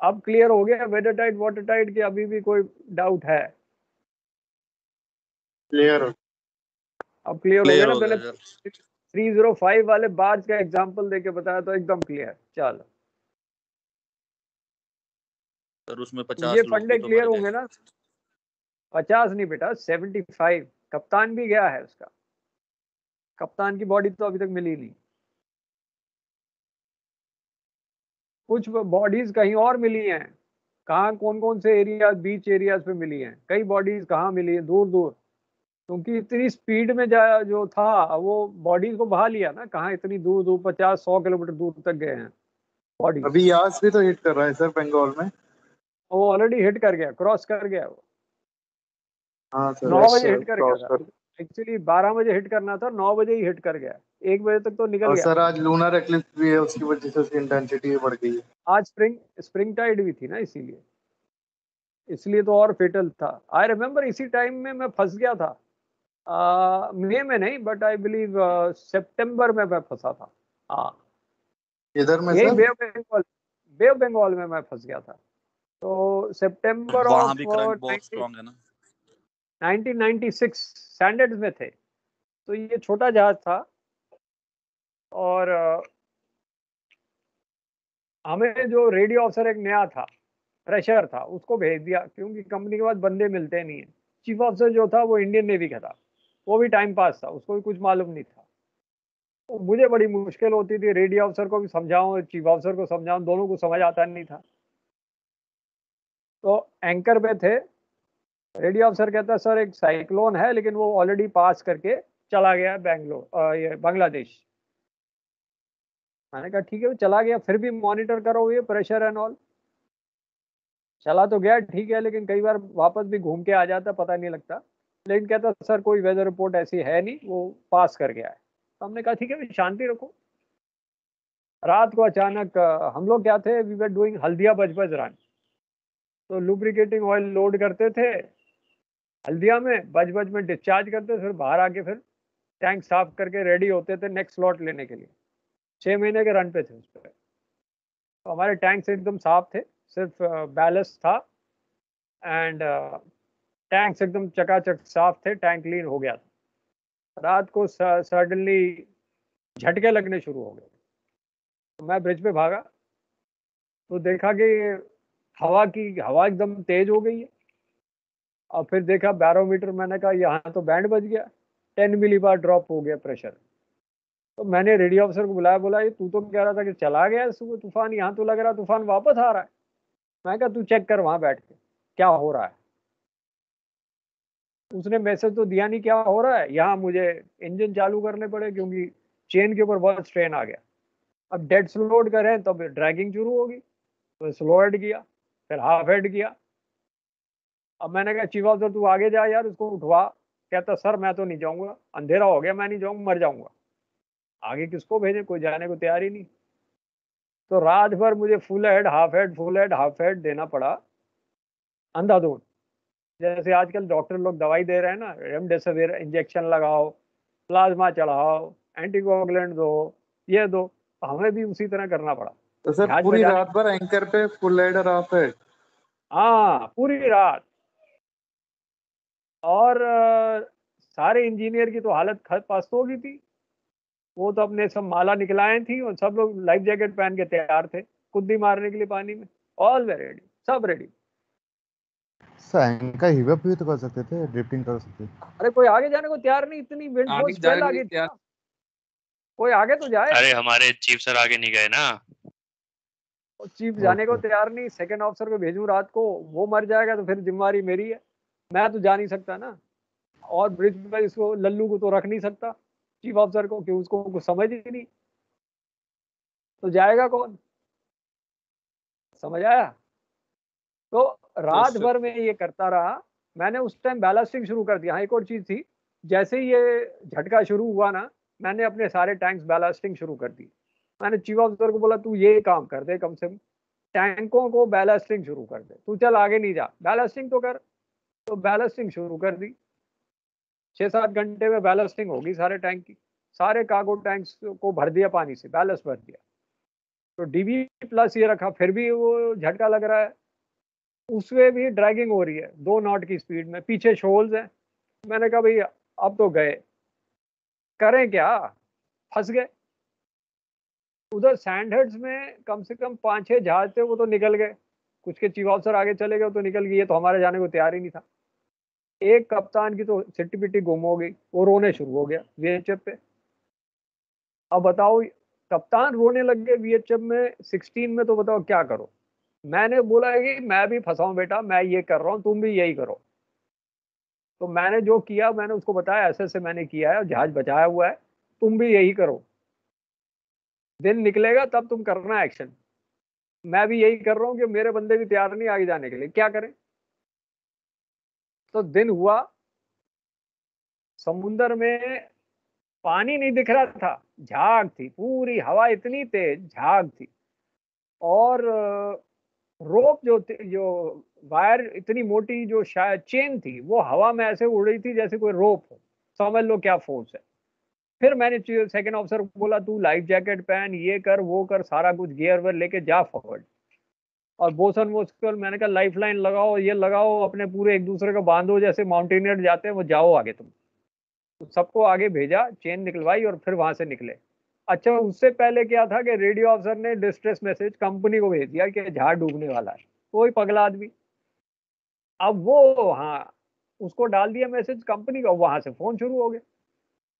अब क्लियर हो गया वेदर टाइट वाटर टाइट की, अभी भी कोई डाउट है? क्लियर हो। अब क्लियर हो गया क्लियर ना? हो मैंने गया सर। 305 वाले बार्ज का एग्जांपल देके बताया तो एकदम क्लियर। चलो, सर उसमें ये 50 लोग फंडे भी तो क्लियर मर होंगे गए। ना? 50 नहीं बेटा, 75। कप्तान भी गया है उसका, कप्तान की बॉडी तो अभी तक मिली नहीं। कुछ बॉडीज कहीं और मिली हैं, कहाँ, कौन कौन से एरिया, बीच एरियाज पे मिली हैं, कई बॉडीज कहाँ मिली है, दूर दूर, क्योंकि इतनी स्पीड में जो था वो बॉडीज को बहा लिया ना, कहाँ इतनी दूर दूर 50-100 किलोमीटर दूर तक गए हैं बॉडीज। अभी यास भी तो हिट कर रहा है सर बंगाल में। वो ऑलरेडी हिट कर गया, क्रॉस कर गया वो। हाँ सर, 9 बजे सर हिट कर गया क्रॉस था, कर। एक्चुअली 12 बजे हिट करना था, 9 बजे ही हिट कर गया, 1 बजे तक तो निकल और गया। सर आज लूनर एक्लिप्स भी है, उसकी वजह से उसकी इंटेंसिटी बढ़ गई है। आज स्प्रिंग टाइड भी थी ना, इसीलिए इसलिए तो और फेटल था। आई रिमेम्बर इसी टाइम में मैं फंस गया था, मई में नहीं, बट आई बिलीव सितंबर में मैं फंसा था। हाँ, इधर में यही सर बे ऑफ बंगाल में मैं फंस गया था। तो सितंबर वहां ऑफ भी करंट बहुत स्ट्रांग है ना। 1996 स्टैंडर्ड्स में थे। तो ये छोटा जहाज था और हमें जो रेडियो ऑफिसर एक नया था, फ्रेशर था, उसको भेज दिया, क्योंकि कंपनी के बाद बंदे मिलते नहीं है। चीफ ऑफिसर जो था वो इंडियन नेवी का था, वो भी टाइम पास था, उसको भी कुछ मालूम नहीं था। तो मुझे बड़ी मुश्किल होती थी, रेडियो ऑफिसर को भी समझाऊं, चीफ ऑफिसर को समझाऊं, दोनों को समझ आता नहीं था। तो एंकर पे थे, रेडियो ऑफिसर कहता सर एक साइक्लोन है, लेकिन वो ऑलरेडी पास करके चला गया है बैंगलोर, ये बांग्लादेश। मैंने कहा ठीक है, वो चला गया, फिर भी मॉनिटर करो ये प्रेशर एंड ऑल। चला तो गया ठीक है, लेकिन कई बार वापस भी घूम के आ जाता, पता नहीं लगता। लेकिन कहता सर कोई वेदर रिपोर्ट ऐसी है नहीं, वो पास कर गया है। तो हमने कहा ठीक है, शांति रखो। रात को अचानक हम लोग क्या थे, we were doing Haldia Budge Budge run, तो लुब्रिकेटिंग ऑयल लोड करते थे हल्दिया में, बजबज में डिस्चार्ज करते, फिर बाहर आके फिर टैंक साफ करके रेडी होते थे नेक्स्ट स्लॉट लेने के लिए। 6 महीने के रन पे थे उस पर। तो हमारे टैंक्स एकदम साफ थे, सिर्फ बैलेंस था, एंड टैंक्स एकदम चकाचक साफ थे, टैंक क्लीन हो गया था। रात को सडनली झटके लगने शुरू हो गए, तो मैं ब्रिज पे भागा, तो देखा कि हवा एकदम तेज हो गई है। और फिर देखा बैरोमीटर, मैंने कहा यहाँ तो बैंड बज गया, 10 मिलीबार ड्रॉप हो गया प्रेशर। तो मैंने रेडियो ऑफिसर को बुलाया, बोला ये तू तो कह रहा था कि चला गया सुबह तूफान, यहाँ तो लग रहा तूफान वापस आ रहा है। मैं कहा तू चेक कर वहां बैठ के क्या हो रहा है। उसने मैसेज तो दिया नहीं क्या हो रहा है, यहाँ मुझे इंजन चालू करने पड़े, क्योंकि चेन के ऊपर बहुत स्ट्रेन आ गया। अब डेड स्लोड करें तो ड्रैगिंग शुरू होगी, तो स्लो हेड किया, फिर हाफ हेड किया, अब मैंने कहा चीफ ऑफिसर तू आगे जा यार, उसको उठवा। कहता सर मैं तो नहीं जाऊंगा, अंधेरा हो गया, मैं नहीं जाऊंगा, मर जाऊंगा। आगे किसको भेजे, कोई जाने को तैयार ही नहीं। तो रात भर मुझे full head half head, full head half head देना पड़ा, अंधाधुंध। जैसे आजकल डॉक्टर लोग दवाई दे रहे हैं ना, रेमडेसिविर इंजेक्शन लगाओ, प्लाज्मा चढ़ाओ, एंटीकोगुलेंट दो, ये दो, तो हमें भी उसी तरह करना पड़ा। तो सर जहाज पूरी बजा- रात भर एंकर पे फुल हेड और हाफ हेड। हाँ पूरी रात। और सारे इंजीनियर की तो हालत पस्त हो गई थी। वो तो अपने सब माला निकलाए थी और सब लोग लाइफ जैकेट पहन के तैयार थे कुद्दी मारने के लिए पानी में। ऑल वे रेडी, सब रेडी। सर एंकर हिवअप भी तो कर सकते थे, ड्रिफ्टिंग कर सकते थे। अरे कोई आगे जाने को तैयार नहीं, इतनी विंड आगे फोर्स जाने स्पेल के आ लिए गई थी तैयार। ना। कोई आगे तो जाए। अरे हमारे चीफ सर आगे नहीं गए ना। और चीफ जाने को ओके। तैयार नहीं, सेकंड ऑफिसर को भेजूं रात को, वो मर जाएगा तो फिर जिम्मेवारी मेरी है। मैं तो जा नहीं सकता ना। और ब्रिज पर इसको लल्लू को तो रख नहीं सकता, चीफ ऑफिसर को, कि उसको कुछ समझ ही नहीं, तो जाएगा कौन। समझ आया। तो रात सर। भर में ये करता रहा। मैंने उस टाइम बैलास्टिंग शुरू कर दिया। हाँ एक और चीज थी, जैसे ही ये झटका शुरू हुआ ना, मैंने अपने सारे टैंक्स बैलास्टिंग शुरू कर दी। मैंने चीफ ऑफिसर को बोला तू ये काम कर दे, कम से कम टैंकों को बैलास्टिंग शुरू कर दे, तू चल आगे नहीं जा, बैलास्टिंग तो कर। तो बैलास्टिंग शुरू कर दी। 6-7 घंटे में बैलास्टिंग होगी सारे टैंक की। सारे कार्गो टैंक्स को भर दिया पानी से, बैलस्ट भर दिया। तो डीबी प्लस ये रखा, फिर भी वो झटका लग रहा है। उसमें भी ड्रैगिंग हो रही है 2 नॉट की स्पीड में, पीछे शोल्स हैं। मैंने कहा भाई अब तो गए, करें क्या, फंस गए। उधर सैंडहर्ड्स में कम से कम 5-6 जहाज थे, वो तो निकल गए। कुछ के चीफ ऑफिसर आगे चले गए तो निकल गए, ये तो हमारे जाने को तैयार ही नहीं था। एक कप्तान की तो सिट्टी पिट्टी गुम हो गई, वो रोने शुरू हो गया वीएचएफ पे। अब बताओ, कप्तान रोने लग गए वीएचएफ में 16 में, तो बताओ क्या करो। मैंने बोला है कि मैं भी फंसा हूं बेटा, मैं ये कर रहा हूं, तुम भी यही करो। तो मैंने जो किया, मैंने उसको बताया ऐसे ऐसे मैंने किया है और जहाज बचाया हुआ है, तुम भी यही करो। दिन निकलेगा तब तुम करना एक्शन। मैं भी यही कर रहा हूँ कि मेरे बंदे भी तैयार नहीं आगे जाने के लिए, क्या करें। तो दिन हुआ, समुंदर में पानी नहीं दिख रहा था, झाग थी पूरी, हवा इतनी तेज, झाग थी। और रोप जो वायर इतनी मोटी, जो शायद चेन थी, वो हवा में ऐसे उड़ रही थी जैसे कोई रोप हो। समझ लो क्या फोर्स है। फिर मैंने सेकंड ऑफिसर को बोला तू लाइफ जैकेट पहन, ये कर वो कर, सारा कुछ गियर वेयर लेके जा फॉरवर्ड। और बोसन वोसन मैंने कहा लाइफ लाइन लगाओ, ये लगाओ, अपने पूरे एक दूसरे को बांधो, जैसे माउंटेनियर जाते हैं वो जाओ आगे तुम। तो सबको आगे भेजा, चेन निकलवाई और फिर वहां से निकले। अच्छा उससे पहले क्या था कि रेडियो ऑफिसर ने डिस्ट्रेस मैसेज कंपनी को भेज दिया कि जहाज डूबने वाला है। कोई पगला आदमी। अब वो, हाँ, उसको डाल दिया मैसेज कंपनी का, वहां से फोन शुरू हो गया।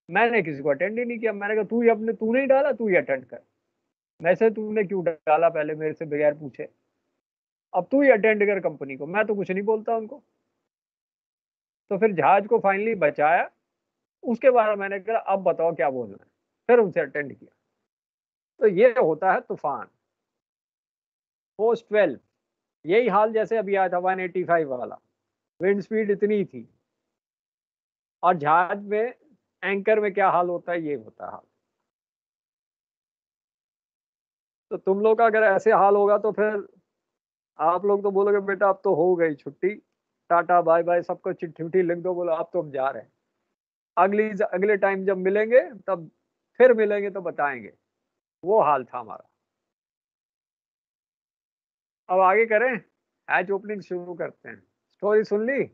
मैंने किसी को अटेंड ही नहीं किया। मैंने कहा तू ही अपने, तू नहीं डाला, तू ही अटेंड कर। मैसेज तूने क्यों डाला पहले मेरे से बगैर पूछे, अब तू ही अटेंड कर कंपनी को। मैं तो कुछ नहीं बोलता उनको। तो फिर जहाज को फाइनली बचाया। उसके बाद मैंने कहा अब बताओ क्या बोलना है, फिर उनसे अटेंड किया। तो ये होता है तूफान पोस्ट 12। यही हाल जैसे अभी आया था 185 वाला, विंड स्पीड इतनी थी। और जहाज में एंकर में क्या हाल होता है, ये होता है हाल। तो तुम लोग का अगर ऐसे हाल होगा तो फिर आप लोग तो बोलोगे बेटा अब तो हो गई छुट्टी, टाटा बाय बाय, सबको चिट्ठी उठी लिख दो, बोलो अब तो हम जा रहे हैं। अगले टाइम जब मिलेंगे तब फिर मिलेंगे तो बताएंगे। वो हाल था हमारा। अब आगे करें, हैच ओपनिंग शुरू करते हैं। स्टोरी सुन ली,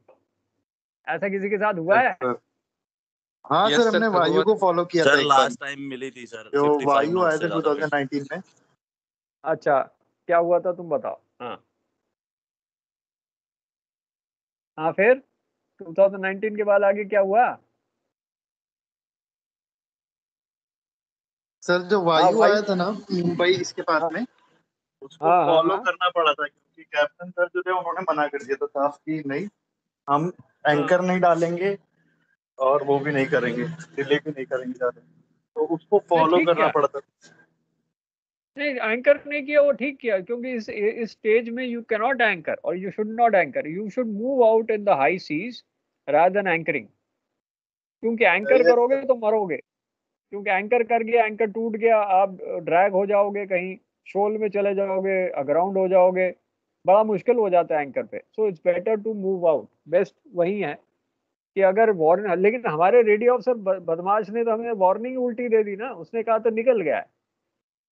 ऐसा किसी के साथ हुआ है? सर हाँ Yes, सर, sir, हमने तो वायु हुआ को फॉलो किया था सर एक बार। लास्ट टाइम मिली थी सर, जो 55 वायु नॉट आए से थे ज्यादा विंड। 2019 में। अच्छा क्या हुआ था तुम बताओ। हाँ हाँ, फिर 2019 के बाद आगे क्या हुआ? सर जो हाँ वायु भाई। आया था ना मुंबई इसके पास हाँ में, उसको हाँ हाँ फॉलो हाँ करना पड़ा था क्योंकि कैप्टन सर जो थे उन्होंने मना कर दिया था साफ कि नहीं, हम हाँ। एंकर नहीं डालेंगे और वो भी नहीं करेंगे, डिले भी नहीं करेंगे ज्यादा। तो उसको नहीं फॉलो ठीक करना किया। पड़ा था। नहीं, एंकर नहीं किया वो ठीक किया, क्योंकि इस स्टेज में यू कैन नॉट एंकर और you should not anchor, you should move out in the high seas rather than anchoring, क्योंकि एंकर करोगे तो मरोगे, क्योंकि एंकर कर गया, एंकर टूट गया, आप ड्रैग हो जाओगे, कहीं शोल में चले जाओगे, अग्राउंड हो जाओगे, बड़ा मुश्किल हो जाता है एंकर पे। So it's better to move out, best वही है कि अगर वार्निंग, लेकिन हमारे रेडियो ऑफिसर बदमाश ने तो हमें वार्निंग उल्टी दे दी ना, उसने कहा तो निकल गया है,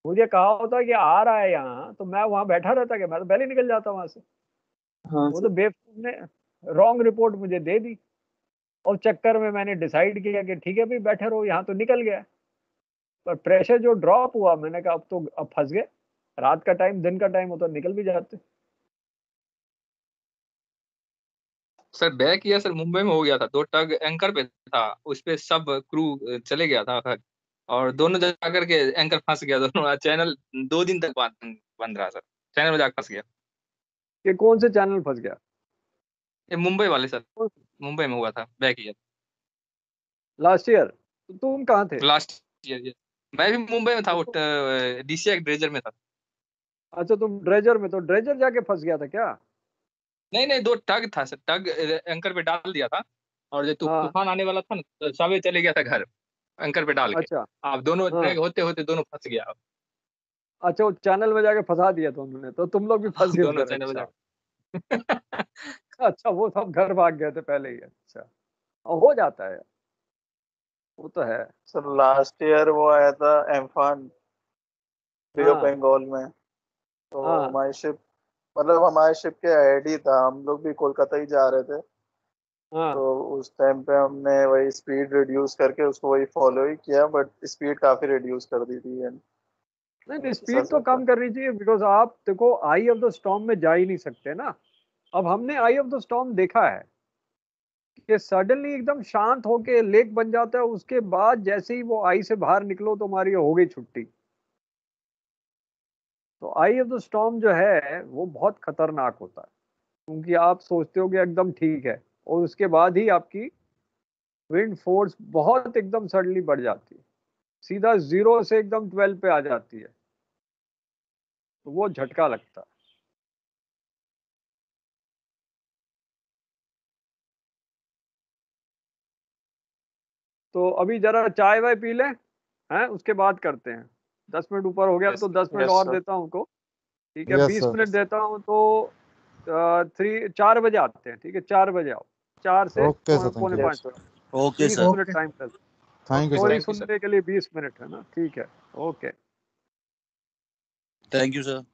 मुझे कहा होता कि आ रहा है यहाँ तो मैं वहां बैठा रहता, कि मैं तो पहले निकल जाता वहां से। हाँ वो तो बेवकूफ ने रॉन्ग रिपोर्ट मुझे दे दी, और चक्कर में मैंने डिसाइड किया कि ठीक है भाई बैठे रहो, यहाँ तो निकल गया, पर प्रेशर जो ड्रॉप हुआ, मैंने कहा अब तो अब फंस गए, रात का टाइम दिन का टाइम होता निकल भी जाते। Sir back year sir Mumbai में हो गया था, 2 टग एंकर पे था, उस पे सब क्रू चले गया था, और दोनों जगह करके एंकर फंस गया, दोनों चैनल 2 दिन तक बंद रहा सर, चैनल में जाकर फंस गया। कि कौन से चैनल फंस गया? ये मुंबई वाले सर, मुंबई में हुआ था बैक ईयर लास्ट ईयर? तो तुम कहाँ थे? Last year. मैं भी मुंबई में था, वो डीसीआई ड्रेजर में था। अच्छा तुम ड्रेजर में, तो ड्रेजर जाके फंस गया था क्या? नहीं 2 टग था सर, टग एंकर पे डाल दिया था, और जो हाँ। तूफान आने वाला था ना, तो सबे चले गया था घर एंकर पे डाल के। अच्छा आप दोनों हाँ। ड्रैग होते होते दोनों फंस गया। अच्छा वो चैनल में जाके फंसा दिया था उन्होंने, तो तुम लोग भी फंस गए दोनों उधर? चैनल में अच्छा अच्छा वो सब घर भाग गए थे पहले ही? अच्छा हो जाता है, वो तो है। सर लास्ट ईयर वो आया था एम्फान बे ऑफ हाँ बंगाल में, तो हाँ हमारी शिप, मतलब हमारे शिप के हेड ही था, हम लोग भी कोलकाता ही जा रहे थे, हाँ। तो उस टाइम पे हमने वही स्पीड रिड्यूस करके उसको वही फॉलो ही किया, बट स्पीड काफी रिड्यूस कर दी थी। नहीं स्पीड तो कम करनी चाहिए, बिकॉज आप देखो आई ऑफ द स्टॉर्म में जा ही नहीं सकते ना। अब हमने आई ऑफ द स्टॉर्म देखा है कि सडनली एकदम शांत होके लेक बन जाता है, उसके बाद जैसे ही वो आई से बाहर निकलो तो हमारी हो गई छुट्टी। तो आई ऑफ द स्टॉर्म जो है वो बहुत खतरनाक होता है, क्योंकि आप सोचते हो कि एकदम ठीक है, और उसके बाद ही आपकी विंड फोर्स बहुत एकदम सडनली बढ़ जाती है, सीधा 0 से एकदम 12 पे आ जाती है, तो वो झटका लगता है। तो अभी जरा चाय वाय पी लें, हैं, उसके बाद करते हैं। 10 मिनट ऊपर हो गया Yes, तो 10 मिनट yes, और sir. देता हूँ उनको, ठीक है? Yes, 20 sir. मिनट देता हूँ, तो 4 बजे आते हैं, ठीक है? 4 बजे आओ, 4 से Okay, sir. Thank पौने you. 5 तक। Okay 20 sir. मिनट टाइम लगता Thank है, you, story sir. Thank you, sir. सुनने के लिए 20 मिनट है ना, ठीक है? ओके। Thank you sir.